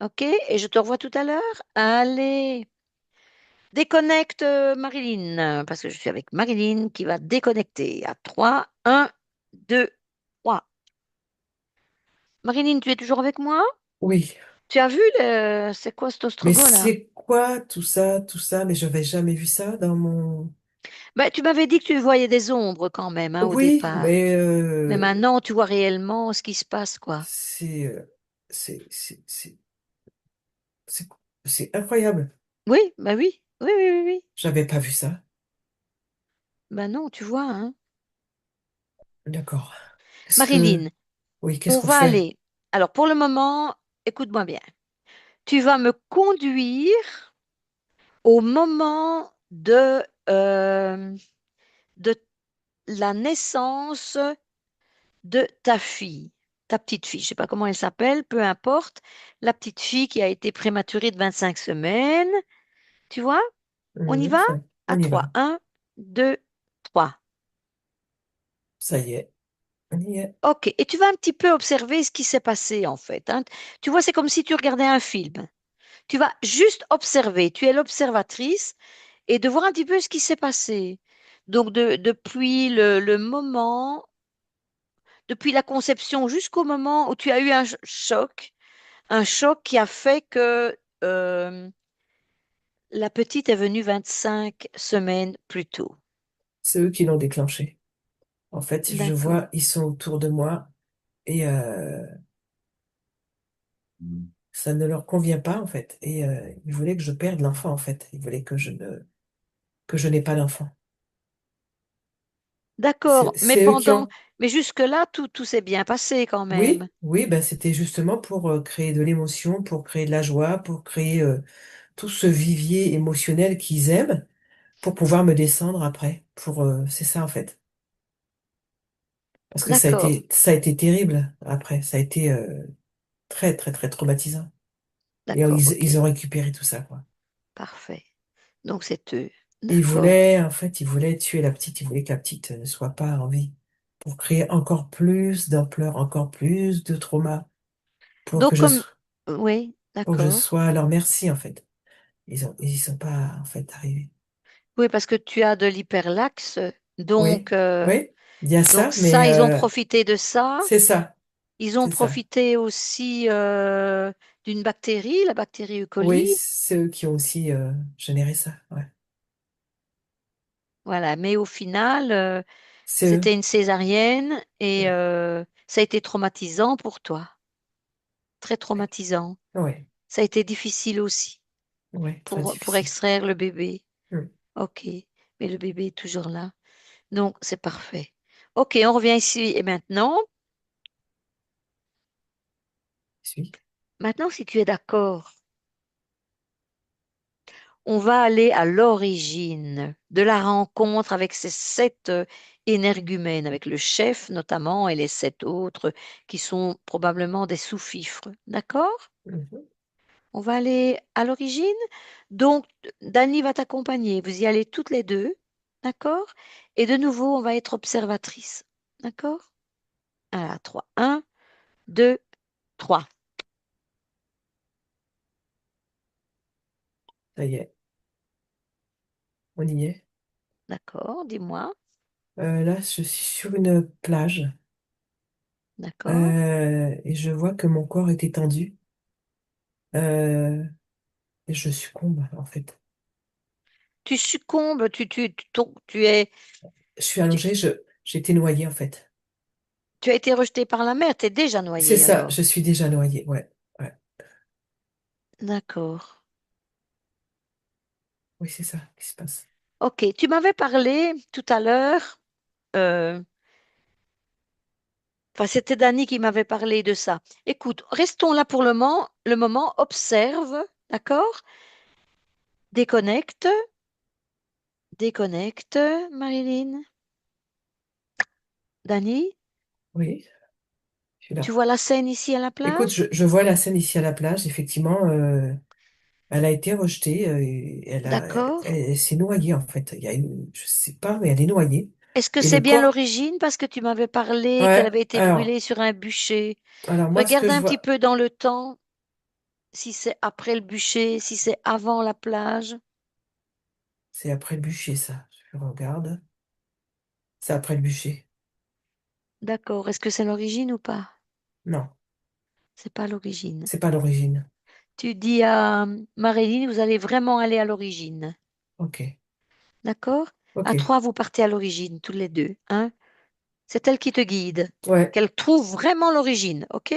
Ok? Et je te revois tout à l'heure. Allez, déconnecte Marilyn, parce que je suis avec Marilyn qui va déconnecter. À 3, 1, 2, 3. Marilyn, tu es toujours avec moi? Oui. Tu as vu c'est quoi cet Mais ostrogoth là? c'est quoi tout ça? Mais j'avais jamais vu ça dans mon... Ben, tu m'avais dit que tu voyais des ombres quand même hein, au Oui, départ. mais Mais maintenant, tu vois réellement ce qui se passe, quoi. c'est, c'est, c'est, c'est, c'est c'est incroyable. Oui, ben oui, oui, oui, oui, oui. J'avais pas vu ça. Ben non, tu vois, hein. D'accord. Est-ce que... Marilyn, Oui, qu'est-ce on qu'on va fait? aller. Alors, pour le moment, écoute-moi bien. Tu vas me conduire au moment de la naissance de ta fille, ta petite fille. Je sais pas comment elle s'appelle, peu importe. La petite fille qui a été prématurée de 25 semaines. Tu vois? On y va? À On y 3. va. 1, 2, 3. Ça y est. On y est. OK. Et tu vas un petit peu observer ce qui s'est passé en fait, hein. Tu vois, c'est comme si tu regardais un film. Tu vas juste observer. Tu es l'observatrice et de voir un petit peu ce qui s'est passé. Donc, depuis le moment, depuis la conception jusqu'au moment où tu as eu un choc qui a fait que la petite est venue 25 semaines plus tôt. C'est eux qui l'ont déclenché. En fait, je D'accord. vois, ils sont autour de moi et ça ne leur convient pas, en fait. Et ils voulaient que je perde l'enfant, en fait. Ils voulaient que je n'ai pas d'enfant. D'accord, mais C'est eux qui ont... mais jusque-là, tout s'est bien passé quand même. Oui, oui, ben c'était justement pour créer de l'émotion, pour créer de la joie, pour créer tout ce vivier émotionnel qu'ils aiment, pour pouvoir me descendre après. C'est ça, en fait. Parce que D'accord, ça a été terrible après. Ça a été très, très, très traumatisant. Et d'accord, ok, ils ont récupéré tout ça, quoi. parfait. Donc c'est eux. Et D'accord. ils voulaient tuer la petite, ils voulaient que la petite ne soit pas en vie. Pour créer encore plus d'ampleur, encore plus de trauma. Pour que Donc je comme sois. Oui, pour que je d'accord. sois à leur merci, en fait. Ils sont pas, en fait, arrivés. Oui, parce que tu as de l'hyperlaxe, Oui, donc, oui, il y a donc ça, mais ça, ils ont profité de ça. c'est ça, Ils ont c'est ça. profité aussi d'une bactérie, la bactérie E. Oui, coli. c'est eux qui ont aussi généré ça. Ouais. Voilà, mais au final, C'est eux. c'était une césarienne et Ouais, ça a été traumatisant pour toi, très ouais, traumatisant. ouais, Ça a été difficile aussi ouais, très pour difficile. extraire le bébé. Hmm. Ok, mais le bébé est toujours là, donc c'est parfait. Ok, on revient ici et maintenant. Je suis. Maintenant, si tu es d'accord, on va aller à l'origine de la rencontre avec ces sept énergumènes, avec le chef notamment et les sept autres qui sont probablement des sous-fifres. D'accord? Mhm. On va aller à l'origine. Donc, Dani va t'accompagner. Vous y allez toutes les deux. D'accord? Et de nouveau, on va être observatrice. D'accord? À 3. 1, 2, 3. Ça y est, on y est. D'accord? Dis-moi. Là, je suis sur une plage D'accord? et je vois que mon corps est étendu euh, et je succombe, en fait. Tu succombes, tu es, Je suis tu, allongée, j'ai été noyée, en fait. tu as été rejeté par la mer. Tu es déjà C'est noyé ça, alors. je suis déjà noyée, ouais. Ouais. D'accord. Oui, c'est ça qui se passe. Ok, tu m'avais parlé tout à l'heure, euh, enfin c'était Dani qui m'avait parlé de ça. Écoute, restons là pour le moment, observe, d'accord? Déconnecte, déconnecte, Marilyn. Dani, Oui, je suis tu là. vois la scène ici à la Écoute, plage? je vois la scène ici à la plage, effectivement, elle a été rejetée, et D'accord. elle s'est noyée, en fait. Je sais pas, mais elle est noyée. Est-ce que Et le c'est bien corps, l'origine? Parce que tu m'avais parlé qu'elle ouais, avait été brûlée sur un bûcher. alors moi, ce que Regarde je un petit vois, peu dans le temps, si c'est après le bûcher, si c'est avant la plage. c'est après le bûcher, ça. Je regarde. C'est après le bûcher. D'accord. Est-ce que c'est l'origine ou pas? Non, C'est pas l'origine. c'est pas l'origine. Tu dis à Marilyn, vous allez vraiment aller à l'origine. Ok, D'accord? ok. À trois, vous partez à l'origine, tous les deux. Hein? C'est elle qui te guide. Ouais. Qu'elle trouve vraiment l'origine. OK?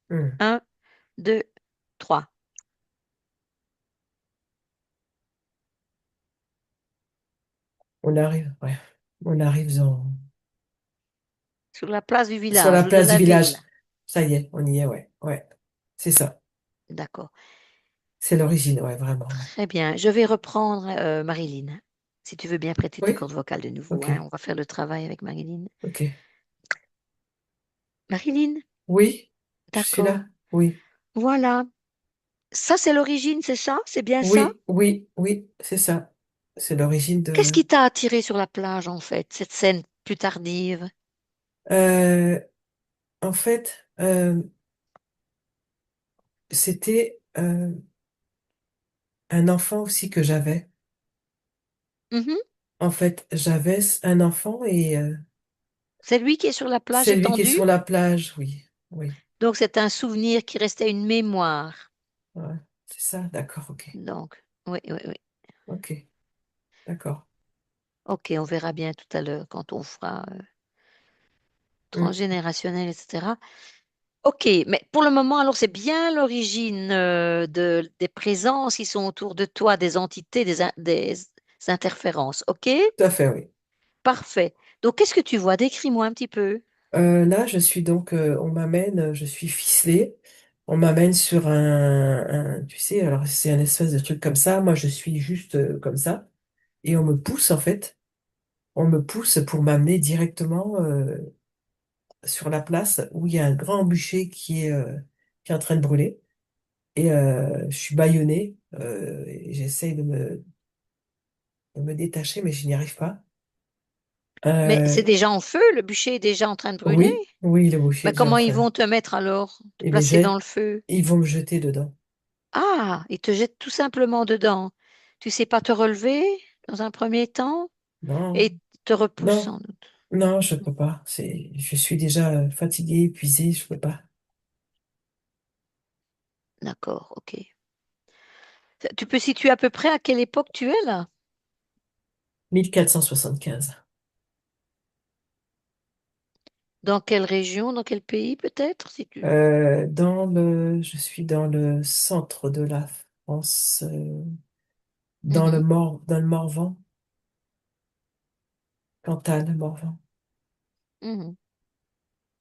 Hmm. Un, deux, trois. On arrive, ouais. On arrive Sur la place du sur la village ou de place du la village. ville. Ça y est, on y est, ouais. Ouais. C'est ça. D'accord. C'est l'origine, ouais, vraiment, ouais. Très bien. Je vais reprendre Marilyn. Si tu veux bien prêter tes Oui, cordes vocales de nouveau, ok, hein, on va faire le travail avec Marilyn. ok. Marilyn, Oui, je suis d'accord. là. Oui, Voilà. Ça, c'est l'origine, c'est ça? C'est bien ça? oui, oui, oui, c'est ça. C'est l'origine Qu'est-ce de. qui t'a attiré sur la plage, en fait, cette scène plus tardive? Euh, En fait, c'était un enfant aussi que j'avais. Mhm. En fait, j'avais un enfant et C'est lui qui est sur la plage c'est lui qui est étendu. sur la plage, oui, oui. Donc, c'est un souvenir qui restait une mémoire. Ouais, c'est ça, d'accord, ok. Donc, oui, oui, oui. Ok, d'accord. Ok, on verra bien tout à l'heure quand on fera Hmm, transgénérationnel, etc. Ok, mais pour le moment, alors c'est bien l'origine des présences qui sont autour de toi, des entités, des interférences. Ok, tout à fait, oui. parfait. Donc, qu'est-ce que tu vois? Décris-moi un petit peu. Là, je suis donc, on m'amène, je suis ficelée. On m'amène sur tu sais, alors c'est un espèce de truc comme ça. Moi, je suis juste comme ça. Et on me pousse, en fait. On me pousse pour m'amener directement sur la place où il y a un grand bûcher qui est en train de brûler. Et je suis bâillonnée. Et j'essaye de me détacher, mais je n'y arrive pas. Mais c'est Euh, déjà en feu, le bûcher est déjà en train de brûler. oui, oui, le boucher est Ben, déjà en comment ils feu. vont te mettre alors? Te Il les placer dans le jette, feu? ils vont me jeter dedans. Ah, ils te jettent tout simplement dedans. Tu sais pas te relever dans un premier temps Non, et te repoussent non, sans doute. non, je peux pas. Je suis déjà fatiguée, épuisée, je peux pas. D'accord, ok. Tu peux situer à peu près à quelle époque tu es là? 1475. Dans quelle région, dans quel pays peut-être, si tu... Je suis dans le centre de la France, Mhm, dans le Morvan, Cantal, Morvan. mhm,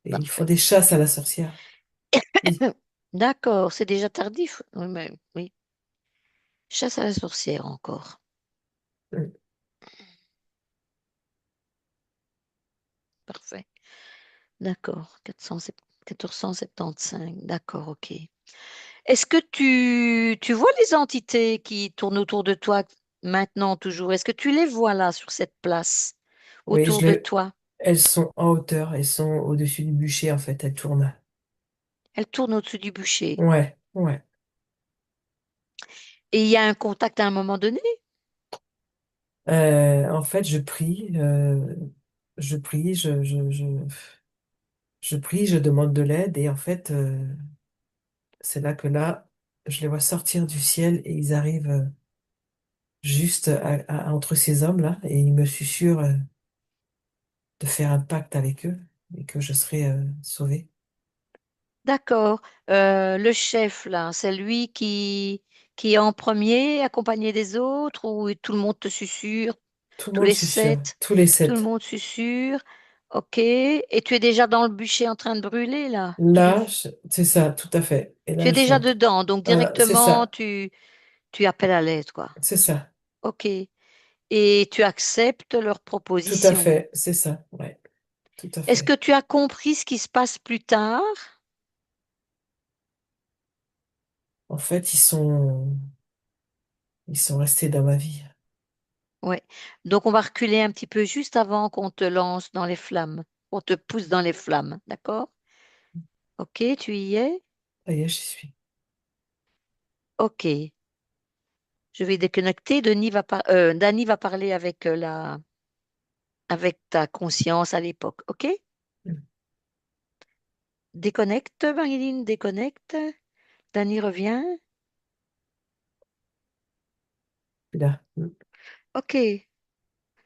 Et ils font parfait. des chasses à la sorcière. Oui. D'accord, c'est déjà tardif. Oui, oui. Chasse à la sorcière encore. Mm. Parfait. D'accord. 1475. D'accord, ok. Est-ce que tu vois les entités qui tournent autour de toi maintenant toujours? Est-ce que tu les vois là sur cette place Oui, autour de toi? elles sont en hauteur, elles sont au-dessus du bûcher, en fait, elles tournent. Elles tournent au-dessus du bûcher. Ouais, ouais. Et il y a un contact à un moment donné? En fait, je prie, je prie, je demande de l'aide, et en fait, c'est là, je les vois sortir du ciel, et ils arrivent juste entre ces hommes-là, et ils me susurrent de faire un pacte avec eux, et que je serai sauvé. D'accord. Le chef, là, c'est lui qui est en premier, accompagné des autres, ou tout le monde te susurre, Tout le tous monde les susurre, sept, tous les tout le sept. monde susurre. Ok. Et tu es déjà dans le bûcher en train de brûler, là. Là, c'est ça, tout à fait. Et Tu là, es je suis déjà en dedans, donc c'est directement, ça, tu appelles à l'aide, quoi. c'est ça, Ok. Et tu acceptes leurs tout à propositions. fait, c'est ça, ouais, tout à Est-ce que fait. tu as compris ce qui se passe plus tard? En fait, ils sont restés dans ma vie. Ouais. Donc, on va reculer un petit peu juste avant qu'on te lance dans les flammes, qu'on te pousse dans les flammes. D'accord? Ok, tu y es? Ça y est, j'y suis. Ok. Je vais déconnecter. Dany va parler avec avec ta conscience à l'époque. Ok? Mm. Déconnecte, Marilyn, déconnecte. Dany revient. Là. Mm. Ok.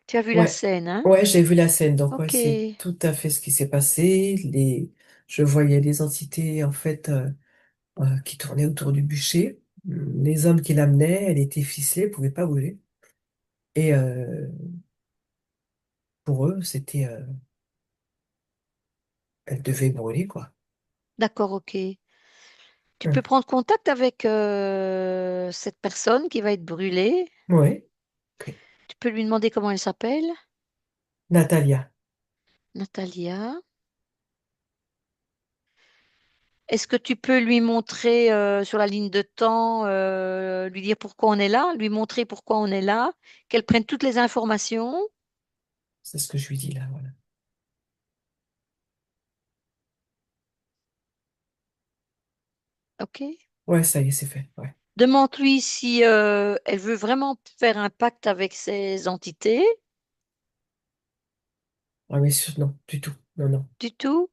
Tu as vu la Ouais, scène, hein? ouais, j'ai vu la scène, donc ouais, Ok. c'est tout à fait ce qui s'est passé. Je voyais les entités, en fait, qui tournaient autour du bûcher. Les hommes qui l'amenaient, elle était ficelée, elle pouvait pas bouger. Et pour eux, elle devait brûler, quoi. D'accord, ok. Tu peux Mm. prendre contact avec cette personne qui va être brûlée. Ouais, ok. Tu peux lui demander comment elle s'appelle. Natalia, Natalia. Est-ce que tu peux lui montrer sur la ligne de temps, lui dire pourquoi on est là, lui montrer pourquoi on est là, qu'elle prenne toutes les informations? c'est ce que je lui dis là, voilà. Ok. Ouais, ça y est, c'est fait, ouais. Demande-lui si elle veut vraiment faire un pacte avec ces entités. Ah, mais non, du tout. Non, non. Du tout.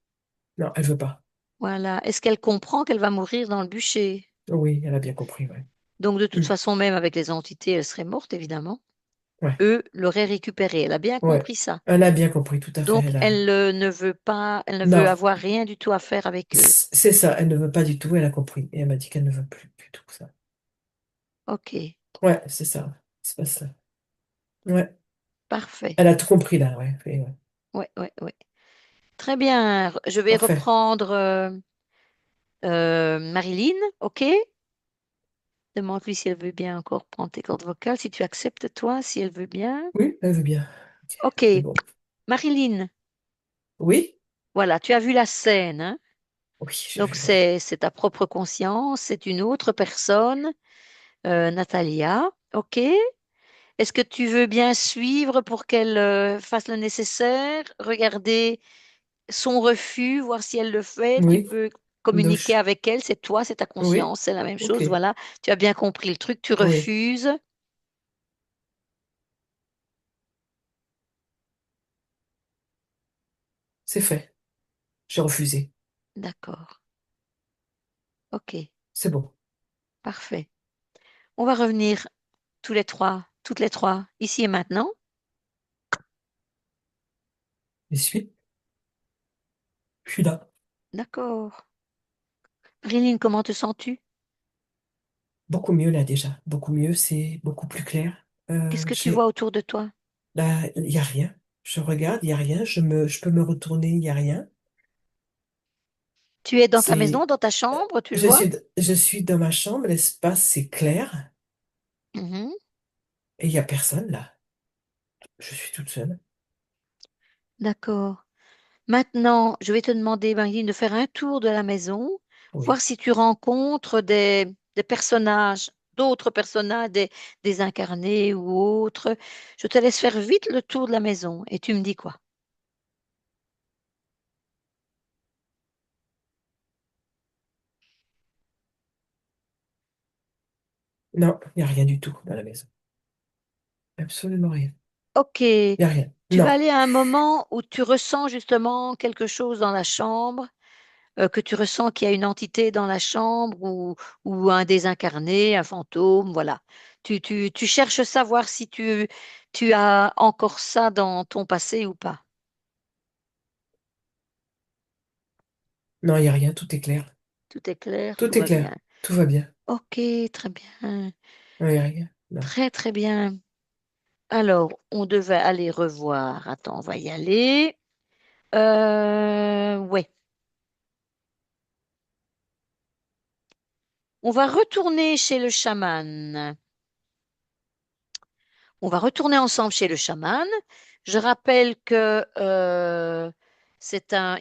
Non, elle veut pas. Voilà. Est-ce qu'elle comprend qu'elle va mourir dans le bûcher? Oui, elle a bien compris, ouais. Donc, de toute Mm. façon, même avec les entités, elle serait morte, évidemment. Ouais, Eux l'auraient récupérée. Elle a bien ouais. compris ça. Elle a bien compris, tout à fait. Donc, elle ne veut pas, elle ne veut Non, avoir rien du tout à faire avec eux. c'est ça, elle ne veut pas du tout, elle a compris. Et elle m'a dit qu'elle ne veut plus du tout ça. Ok, Ouais, c'est ça. C'est pas ça. Ouais. parfait. Elle a tout compris là, ouais. Ouais. Ouais, ouais, ouais. Très bien. Je vais Parfait. reprendre Marilyn, ok? Demande-lui si elle veut bien encore prendre tes cordes vocales, si tu acceptes toi, si elle veut bien. Oui, elle veut bien. Ok, Ok, c'est bon. Marilyn, Oui? voilà, tu as vu la scène, hein? Oui, j'ai Donc vu, ouais. c'est ta propre conscience, c'est une autre personne, Natalia, ok? Est-ce que tu veux bien suivre pour qu'elle fasse le nécessaire, regarder son refus, voir si elle le fait? Tu Oui. peux Non, communiquer avec elle, c'est toi, c'est ta oui. conscience, c'est la même Ok. chose. Voilà, tu as bien compris le truc, tu Oui. refuses. C'est fait. J'ai refusé. D'accord, ok, C'est bon. parfait. On va revenir tous les trois, toutes les trois, ici et maintenant. Je suis. Je suis là. D'accord. Riline, comment te sens-tu? Beaucoup mieux là déjà. Beaucoup mieux. C'est beaucoup plus clair. Qu'est-ce que tu vois J'ai. autour de toi? Là, il y a rien. Je regarde, il y a rien. Je peux me retourner, il y a rien. Tu es dans ta C'est. maison, dans ta chambre, tu le vois? Je suis dans ma chambre. L'espace c'est clair Mhm. et il y a personne là. Je suis toute seule. D'accord. Maintenant, je vais te demander, Marilyn, de faire un tour de la maison, voir Oui. si tu rencontres des personnages, d'autres personnages, des incarnés ou autres. Je te laisse faire vite le tour de la maison et tu me dis quoi? Non, il y a rien du tout dans la maison. Absolument rien. Ok, Il y a rien. tu vas Non. aller à un moment où tu ressens justement quelque chose dans la chambre, que tu ressens qu'il y a une entité dans la chambre ou un désincarné, un fantôme, voilà. Tu cherches à savoir si tu as encore ça dans ton passé ou pas. Non, il y a rien. Tout est clair. Tout est clair, tout Tout est va bien. clair. Tout va bien. Ok, très bien. Non, il y a rien. Non. Très, très bien. Alors, on devait aller revoir. Attends, on va y aller. Ouais. On va retourner chez le chaman. On va retourner ensemble chez le chaman. Je rappelle que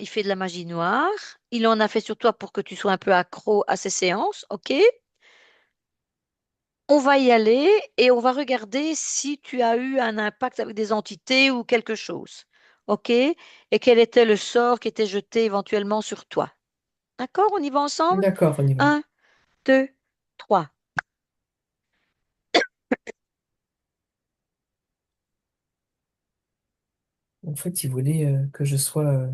il fait de la magie noire. Il en a fait sur toi pour que tu sois un peu accro à ses séances, ok? On va y aller et on va regarder si tu as eu un impact avec des entités ou quelque chose, ok? Et quel était le sort qui était jeté éventuellement sur toi. D'accord? On y va ensemble? D'accord, on y va. Un, deux, trois. En fait, il voulait que je sois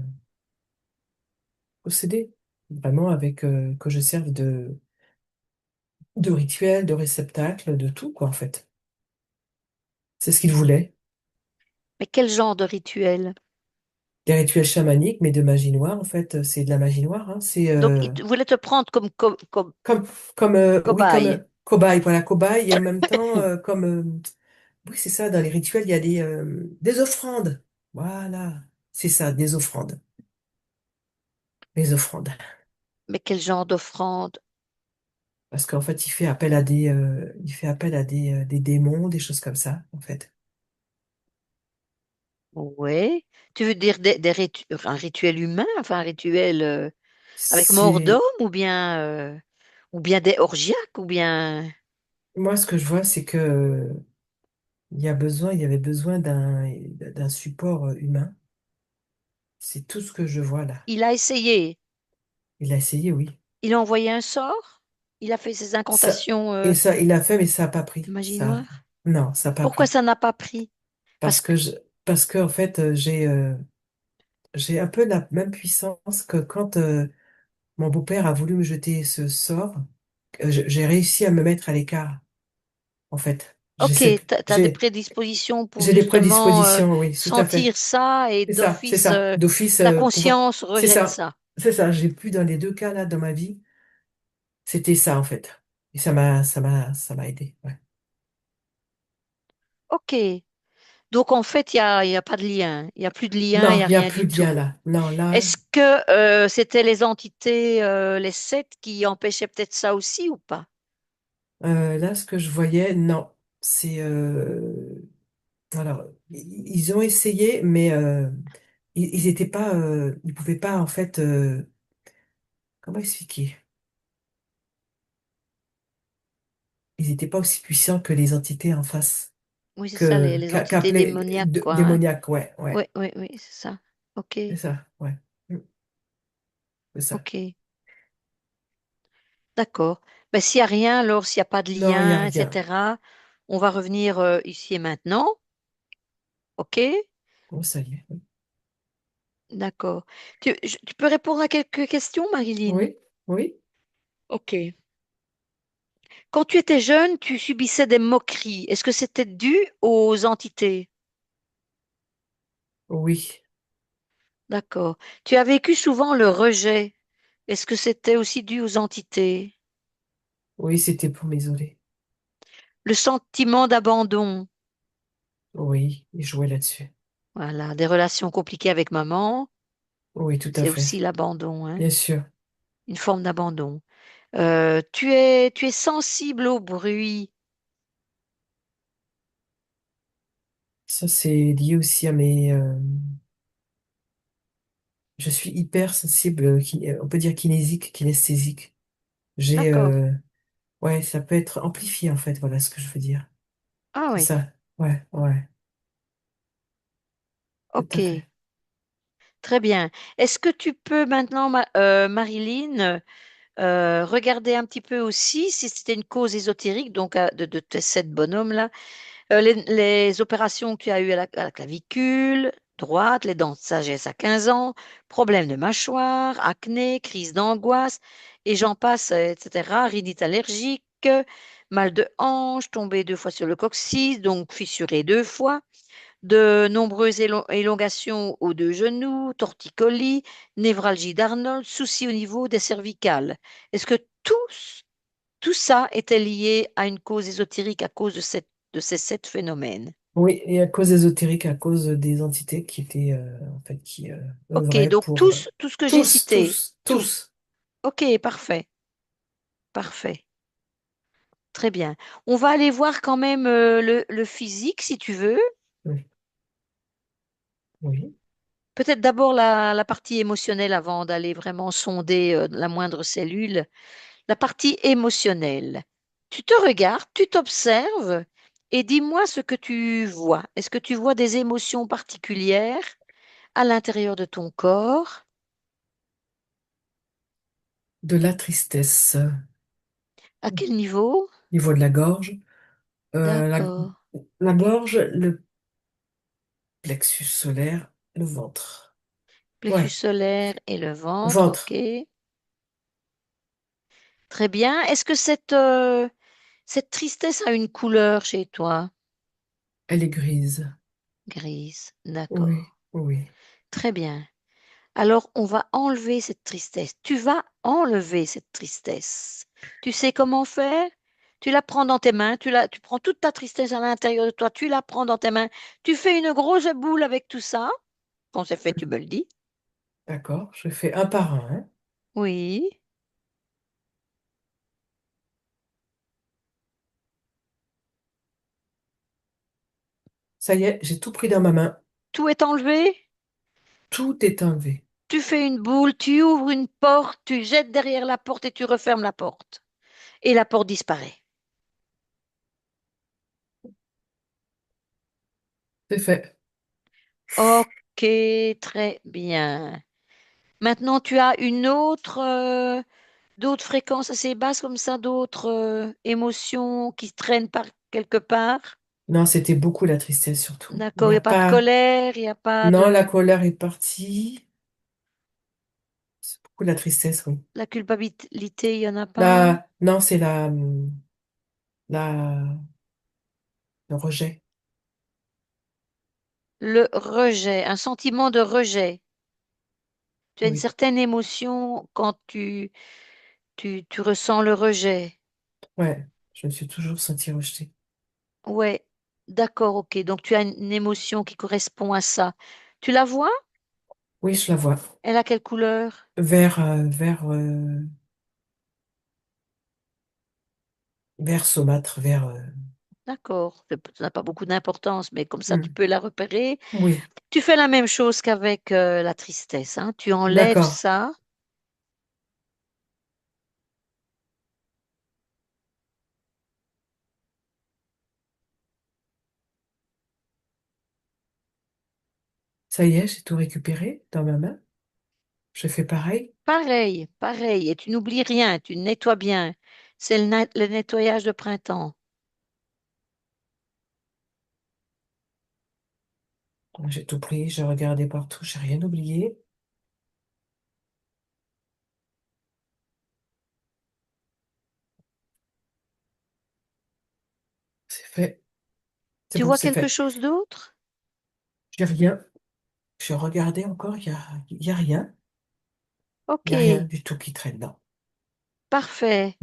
possédé. Vraiment, avec que je serve de rituel, de réceptacle, de tout, quoi, en fait. C'est ce qu'il voulait. Mais quel genre de rituel? Des rituels chamaniques, mais de magie noire, en fait. C'est de la magie noire, hein. C'est Donc, voulait te prendre comme comme, oui, comme cobaye. cobaye, voilà, cobaye, et en même temps, oui, c'est ça, dans les rituels, il y a des offrandes. Voilà, c'est ça, des offrandes. Les offrandes. Mais quel genre d'offrande? Parce qu'en fait, il fait appel à des démons, des choses comme ça, en fait. Oui. Tu veux dire un rituel humain, enfin un rituel avec mort d'homme C'est, ou bien des orgiaques ou bien moi, ce que je vois, c'est que il y avait besoin d'un support humain. C'est tout ce que je vois là. il a essayé, Il a essayé, oui. il a envoyé un sort, il a fait ses Ça, incantations et ça, il a fait, mais ça n'a pas de pris. magie Ça, noire. non, ça n'a pas Pourquoi pris. ça n'a pas pris? Parce Parce que, que parce que, en fait, j'ai un peu la même puissance que quand mon beau-père a voulu me jeter ce sort, j'ai réussi à me mettre à l'écart, en fait. ok, tu as des prédispositions pour J'ai des justement prédispositions, oui, tout à fait. sentir ça et C'est d'office, ça. D'office, ta pouvoir. conscience C'est rejette ça. ça. C'est ça. J'ai pu dans les deux cas là dans ma vie. C'était ça en fait. Et ça m'a aidé. Ouais. Ok, donc en fait, il y a pas de lien, il n'y a plus de lien, il Non, n'y a il n'y a rien plus du de lien tout. là. Non, là, Est-ce que c'était les entités, les sept, qui empêchaient peut-être ça aussi ou pas? là, ce que je voyais, non. C'est alors, ils ont essayé, mais ils étaient pas, ils pouvaient pas en fait. Comment expliquer? Ils n'étaient pas aussi puissants que les entités en face. Oui, c'est ça, les entités qu'appelait démoniaques, quoi, hein. démoniaque, ouais, Oui, ouais, oui, oui, c'est ça. Ok, c'est ça, ouais. Mm, c'est ça. ok, d'accord. Ben, s'il n'y a rien, alors s'il n'y a pas de Non, il n'y a lien, rien. etc., on va revenir ici et maintenant. Ok, Bon, ça y est. d'accord. Tu peux répondre à quelques questions, Marilyn? Oui, oui, Ok. Quand tu étais jeune, tu subissais des moqueries. Est-ce que c'était dû aux entités? oui, D'accord. Tu as vécu souvent le rejet. Est-ce que c'était aussi dû aux entités? oui, c'était pour m'isoler. Le sentiment d'abandon. Oui, il jouait là-dessus. Voilà, des relations compliquées avec maman, Oui, tout à c'est fait. aussi l'abandon, hein, Bien sûr. une forme d'abandon. Tu es sensible au bruit. Ça, c'est lié aussi à je suis hyper sensible, on peut dire kinésique, kinesthésique. J'ai, D'accord. ouais, ça peut être amplifié en fait, voilà ce que je veux dire. Ah C'est oui, ça. Ouais, ouais, tout à fait. ok. Très bien. Est-ce que tu peux maintenant, Marilyn, regarder un petit peu aussi si c'était une cause ésotérique, donc de tes 7 bonhommes-là, les opérations que tu as eues à la clavicule droite, les dents de sagesse à 15 ans, problème de mâchoire, acné, crise d'angoisse, et j'en passe, etc., rhinite allergique, mal de hanche, tombé 2 fois sur le coccyx, donc fissuré 2 fois, de nombreuses élongations aux 2 genoux, torticolis, névralgie d'Arnold, soucis au niveau des cervicales. Est-ce que tout ça était lié à une cause ésotérique à cause de ces 7 phénomènes? Oui, et à cause ésotérique, à cause des entités qui étaient, en fait, qui Ok, œuvraient donc pour tout ce que j'ai tous, cité, tous, tout. tous. Ok, parfait, parfait. Très bien. On va aller voir quand même le physique, si tu veux. Oui, oui. Peut-être d'abord la partie émotionnelle avant d'aller vraiment sonder la moindre cellule. La partie émotionnelle. Tu te regardes, tu t'observes et dis-moi ce que tu vois. Est-ce que tu vois des émotions particulières à l'intérieur de ton corps? De la tristesse. À quel niveau? Niveau de la gorge. Euh, la, D'accord. la gorge, le plexus solaire, le ventre. Plexus Ouais, solaire et le ventre, ok. ventre. Très bien. Est-ce que cette tristesse a une couleur chez toi? Elle est grise. Grise, Oui, d'accord. oui. Très bien. Alors, on va enlever cette tristesse. Tu vas enlever cette tristesse. Tu sais comment faire? Tu la prends dans tes mains, tu prends toute ta tristesse à l'intérieur de toi, tu la prends dans tes mains, tu fais une grosse boule avec tout ça. Quand c'est fait, tu me le dis. D'accord, je fais un par un, hein. Oui. Ça y est, j'ai tout pris dans ma main. Tout est enlevé. Tout est enlevé. Tu fais une boule, tu ouvres une porte, tu jettes derrière la porte et tu refermes la porte. Et la porte disparaît. C'est fait. Ok, très bien. Maintenant, tu as d'autres fréquences assez basses comme ça, d'autres émotions qui traînent par quelque part. Non, c'était beaucoup la tristesse surtout. Il D'accord, il n'y n'y a a pas de pas... colère, il n'y a pas Non, la de colère est partie. C'est beaucoup la tristesse, oui. la culpabilité, il n'y en a pas. Non, c'est la, le rejet. Le rejet, un sentiment de rejet. Tu as une Oui, certaine émotion quand tu ressens le rejet. ouais. Je me suis toujours sentie rejetée. Ouais, d'accord, ok. Donc tu as une émotion qui correspond à ça. Tu la vois? Oui, je la vois. Elle a quelle couleur? Vert saumâtre, D'accord, ça n'a pas beaucoup d'importance, mais comme ça tu hmm. peux la repérer. Oui, Tu fais la même chose qu'avec la tristesse, hein. Tu enlèves d'accord. ça. Ça y est, j'ai tout récupéré dans ma main. Je fais pareil. Pareil, pareil. Et tu n'oublies rien, tu nettoies bien. C'est le nettoyage de printemps. J'ai tout pris, j'ai regardé partout, j'ai rien oublié. C'est fait. C'est Tu bon, vois c'est quelque fait. chose d'autre? J'ai rien. J'ai regardé encore, il y a rien. Il Ok, n'y a rien du tout qui traîne, non. parfait.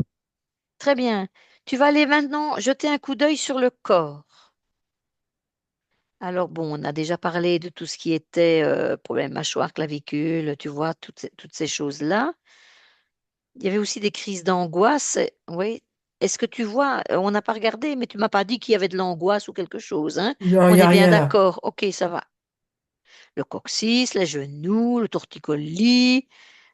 Très bien. Tu vas aller maintenant jeter un coup d'œil sur le corps. Alors bon, on a déjà parlé de tout ce qui était problème mâchoire, clavicule, tu vois, toutes ces choses-là. Il y avait aussi des crises d'angoisse. Oui. Est-ce que tu vois, on n'a pas regardé, mais tu m'as pas dit qu'il y avait de l'angoisse ou quelque chose, hein? Non, il On n'y est a bien rien là. d'accord. Ok, ça va. Le coccyx, les genoux, le torticolis,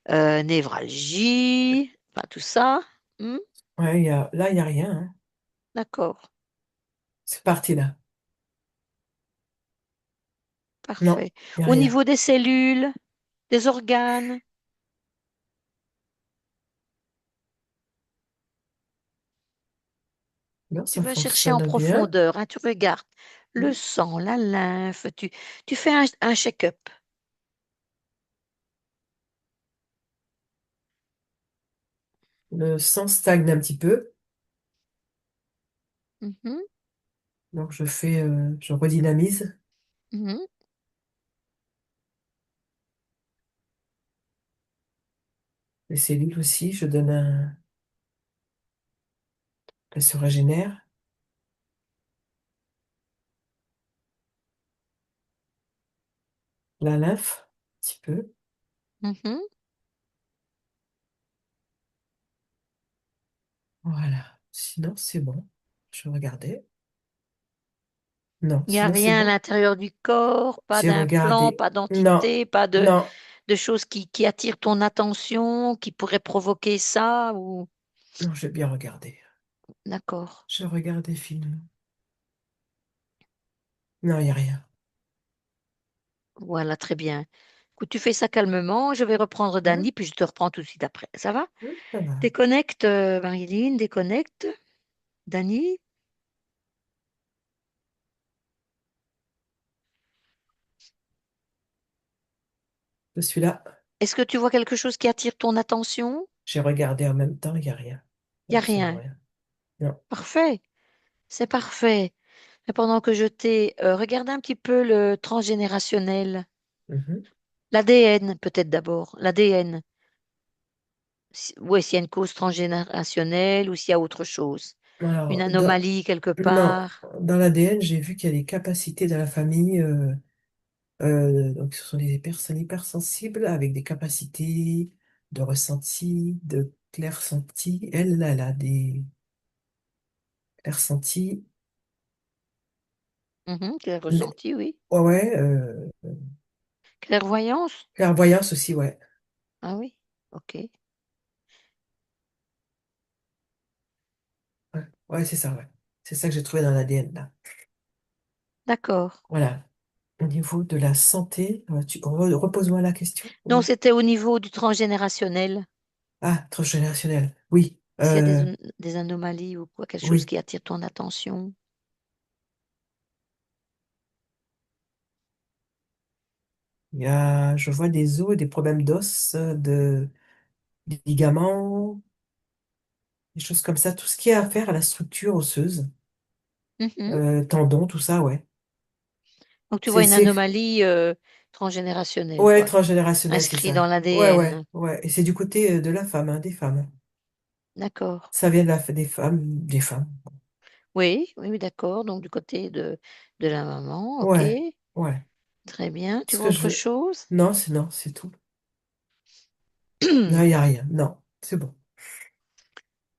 névralgie, enfin tout ça. Hmm. Ouais, là, il n'y a rien, hein. D'accord, C'est parti là. Non, parfait. il n'y a Au rien. niveau des cellules, des organes, Non, tu ça vas chercher en fonctionne bien. profondeur, hein, tu regardes le Hmm. sang, la lymphe, tu fais un check-up. Le sang stagne un petit peu. Mhm, Donc je redynamise mhm, les cellules aussi. Elles se régénèrent. La lymphe, un petit peu. mhm. Voilà. Sinon, c'est bon. Je regardais. Non, Il n'y a sinon, c'est rien à bon. l'intérieur du corps, pas J'ai d'implant, regardé. pas Non, d'entité, pas non, de choses qui attirent ton attention, qui pourraient provoquer ça ou... non, j'ai bien regardé. D'accord. J'ai regardé finement. Non, il n'y a rien. Voilà, très bien. Écoute, tu fais ça calmement. Je vais reprendre Hein. Dani, puis je te reprends tout de suite après. Ça va? Ça va. Déconnecte, Marilyn, déconnecte. Dani, Je suis là. est-ce que tu vois quelque chose qui attire ton attention? J'ai regardé en même temps, il n'y a rien. Il n'y a Absolument rien. rien. Non. Parfait. C'est parfait. Mais pendant que je t'ai regardé un petit peu le transgénérationnel, Mhm. l'ADN peut-être d'abord, l'ADN. Oui, s'il y a une cause transgénérationnelle ou s'il y a autre chose. Une Alors, anomalie quelque non, part. dans l'ADN, j'ai vu qu'il y a des capacités dans la famille. Donc, ce sont des personnes hypersensibles avec des capacités de ressenti, de clair-senti. Elle a des clairs-sentis. Mhm, quel Mais- ressenti, oui. Ouais, ouais. Clairvoyance? Clairvoyance aussi, ouais. Ah oui, ok, Ouais, ouais, c'est ça, ouais. C'est ça que j'ai trouvé dans l'ADN, là. d'accord. Voilà. Au niveau de la santé, repose-moi la question. Donc c'était au niveau du transgénérationnel, Ah, transgénérationnel. Oui, s'il y a des anomalies ou quoi, quelque chose oui. qui attire ton attention. Je vois des os, des problèmes d'os, des ligaments, des choses comme ça. Tout ce qui a à faire à la structure osseuse, Mhm. tendons, tout ça, ouais. Donc tu vois C'est, une c'est, anomalie transgénérationnelle, ouais, quoi, transgénérationnel, c'est inscrit dans ça. Ouais, ouais, l'ADN. ouais. Et c'est du côté de la femme, hein, des femmes. D'accord. Ça vient des femmes, des femmes. Oui, oui, oui, d'accord. Donc du côté de la maman, ok. Ouais, ouais. Très bien. Tu Ce vois que je autre veux. chose? Non, c'est tout. Non, il n'y a rien. Non, c'est bon.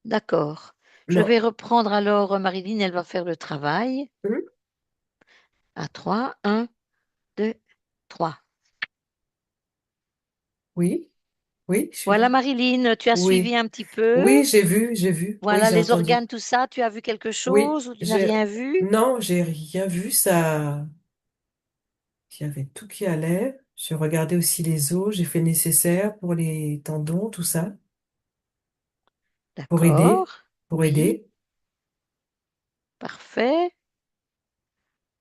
D'accord. Je Non. vais reprendre alors Marilyn, elle va faire le travail. Hum, À 3, 1, 2, 3. Oui, oui, je suis Voilà là. Marilyn, tu as suivi Oui, un petit peu. oui, j'ai vu, j'ai vu. Oui, Voilà j'ai les entendu. organes, tout ça. Tu as vu quelque Oui, chose ou tu n'as rien vu? non, j'ai rien vu. Ça, Il y avait tout qui allait. J'ai regardé aussi les os, j'ai fait le nécessaire pour les tendons, tout ça, pour aider, D'accord. pour Oui, aider. parfait.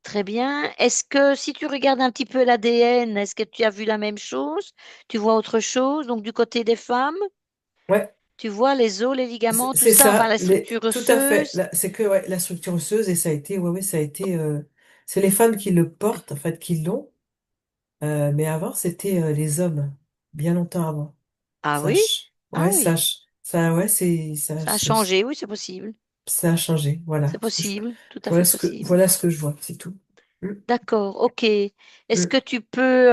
Très bien. Est-ce que si tu regardes un petit peu l'ADN, est-ce que tu as vu la même chose? Tu vois autre chose? Donc du côté des femmes, Ouais, tu vois les os, les ligaments, tout c'est ça, enfin ça, la structure tout à fait. osseuse. C'est que ouais, la structure osseuse et ça a été, ouais, ouais, ça a été, c'est les femmes qui le portent, en fait, qui l'ont. Mais avant, c'était les hommes, bien longtemps avant. Ah oui? Ah Ouais, oui. ouais, Ça a changé, oui, c'est possible. ça a changé. Voilà C'est possible, tout à fait possible. voilà ce que je vois, c'est tout. Mm, D'accord, ok. Est-ce mm. que tu peux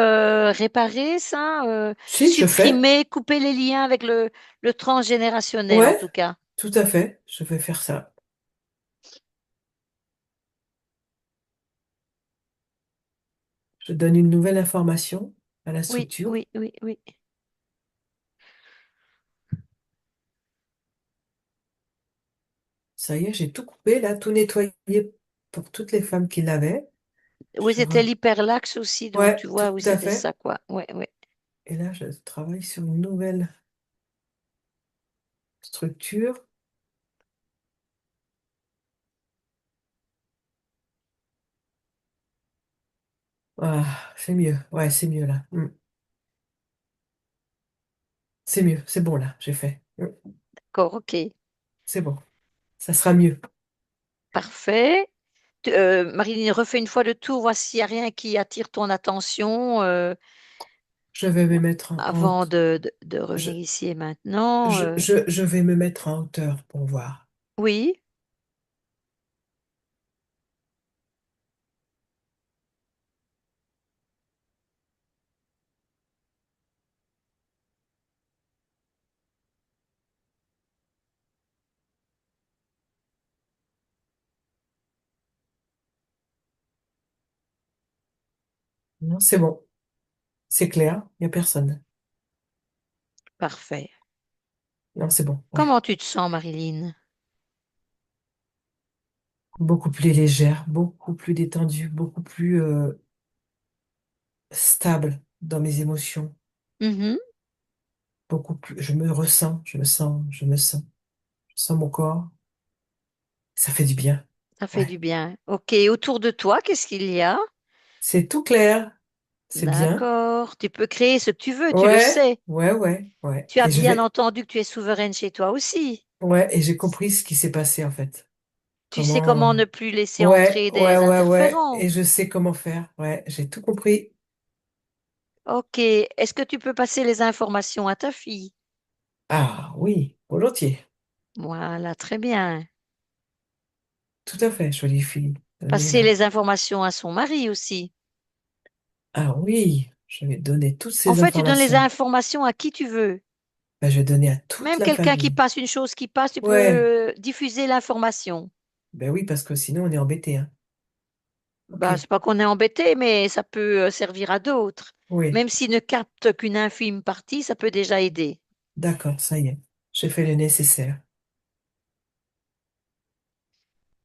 réparer ça, Si, je fais. supprimer, couper les liens avec le transgénérationnel en Ouais, tout cas? tout à fait. Je vais faire ça. Je donne une nouvelle information à la Oui, structure. oui, oui, oui. Ça y est, j'ai tout coupé, là, tout nettoyé pour toutes les femmes qui l'avaient. Oui, Je c'était re- l'hyperlaxe aussi, donc tu Ouais, tout vois, oui, à c'était fait. ça, quoi. Oui, oui. Et là, je travaille sur une nouvelle structure. Ah, c'est mieux. Ouais, c'est mieux là. Mm. C'est mieux. C'est bon là. J'ai fait. Mm. D'accord, ok. C'est bon. Ça sera mieux. Parfait. Marilyn, refais une fois le tour, voir s'il n'y a rien qui attire ton attention Je vais me mettre avant de je, revenir ici et maintenant. je vais me mettre en hauteur pour voir. Oui, Non, c'est bon. C'est clair. Il n'y a personne. parfait. Non, c'est bon. Ouais. Comment tu te sens, Marilyn? Beaucoup plus légère, beaucoup plus détendue, beaucoup plus stable dans mes émotions. Mhm, Beaucoup plus. Je me ressens. Je me sens. Je sens mon corps. Ça fait du bien. ça fait Ouais. du bien. Ok, autour de toi, qu'est-ce qu'il y a? C'est tout clair. C'est bien. D'accord, tu peux créer ce que tu veux, tu le Ouais, sais. ouais. Tu as Et je bien vais, entendu que tu es souveraine chez toi aussi. ouais, et j'ai compris ce qui s'est passé en fait. Tu sais comment Comment, ne plus laisser entrer des ouais. interférents. Et je sais comment faire. Ouais, j'ai tout compris. Ok, est-ce que tu peux passer les informations à ta fille? Ah oui, volontiers. Voilà, très bien. Tout à fait, jolie fille. Passer Donnez-la. les informations à son mari aussi. Ah oui, je vais donner toutes En ces fait, tu donnes les informations. informations à qui tu veux. Ben, je vais donner à toute Même la quelqu'un qui famille. passe, une chose qui passe, tu peux Ouais, diffuser l'information. ben oui, parce que sinon on est embêté, hein. Bah, Ok, c'est pas qu'on est embêté, mais ça peut servir à d'autres. oui, Même s'il ne capte qu'une infime partie, ça peut déjà aider. d'accord, ça y est. J'ai fait le nécessaire.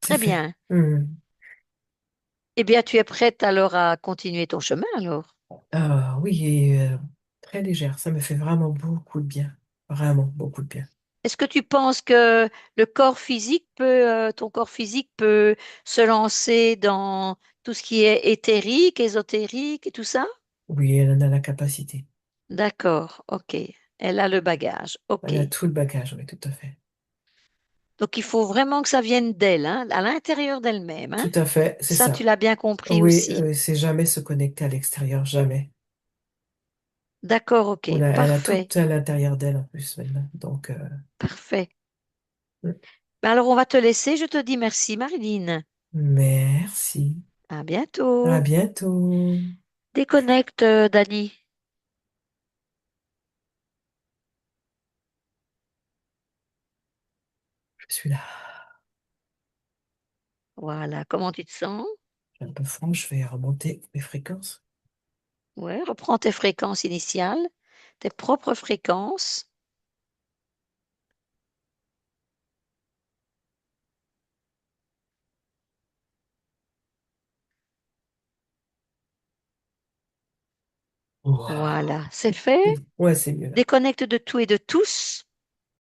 C'est Très fait. bien. Hmm. Eh bien, tu es prête alors à continuer ton chemin alors? Ah oui, et très légère. Ça me fait vraiment beaucoup de bien. Vraiment beaucoup de bien. Est-ce que tu penses que ton corps physique peut se lancer dans tout ce qui est éthérique, ésotérique et tout ça? Oui, elle en a la capacité. D'accord, ok. Elle a le bagage, ok. Elle a tout le bagage, oui, tout à fait. Donc il faut vraiment que ça vienne d'elle, hein, à l'intérieur d'elle-même, hein. Tout à fait, c'est Ça, tu ça. l'as bien compris Oui, aussi. c'est jamais se connecter à l'extérieur, jamais. D'accord, ok. Elle a tout Parfait, à l'intérieur d'elle en plus maintenant. Donc, parfait. mm. Ben alors on va te laisser. Je te dis merci, Marilyn. Merci. À À bientôt. bientôt. Déconnecte, Dani. Je suis là. Voilà, comment tu te sens? Je suis un peu franc, je vais remonter mes fréquences. Ouais, reprends tes fréquences initiales, tes propres fréquences. Waouh. Voilà, c'est fait. Ouais, c'est mieux là. Déconnecte de tout et de tous.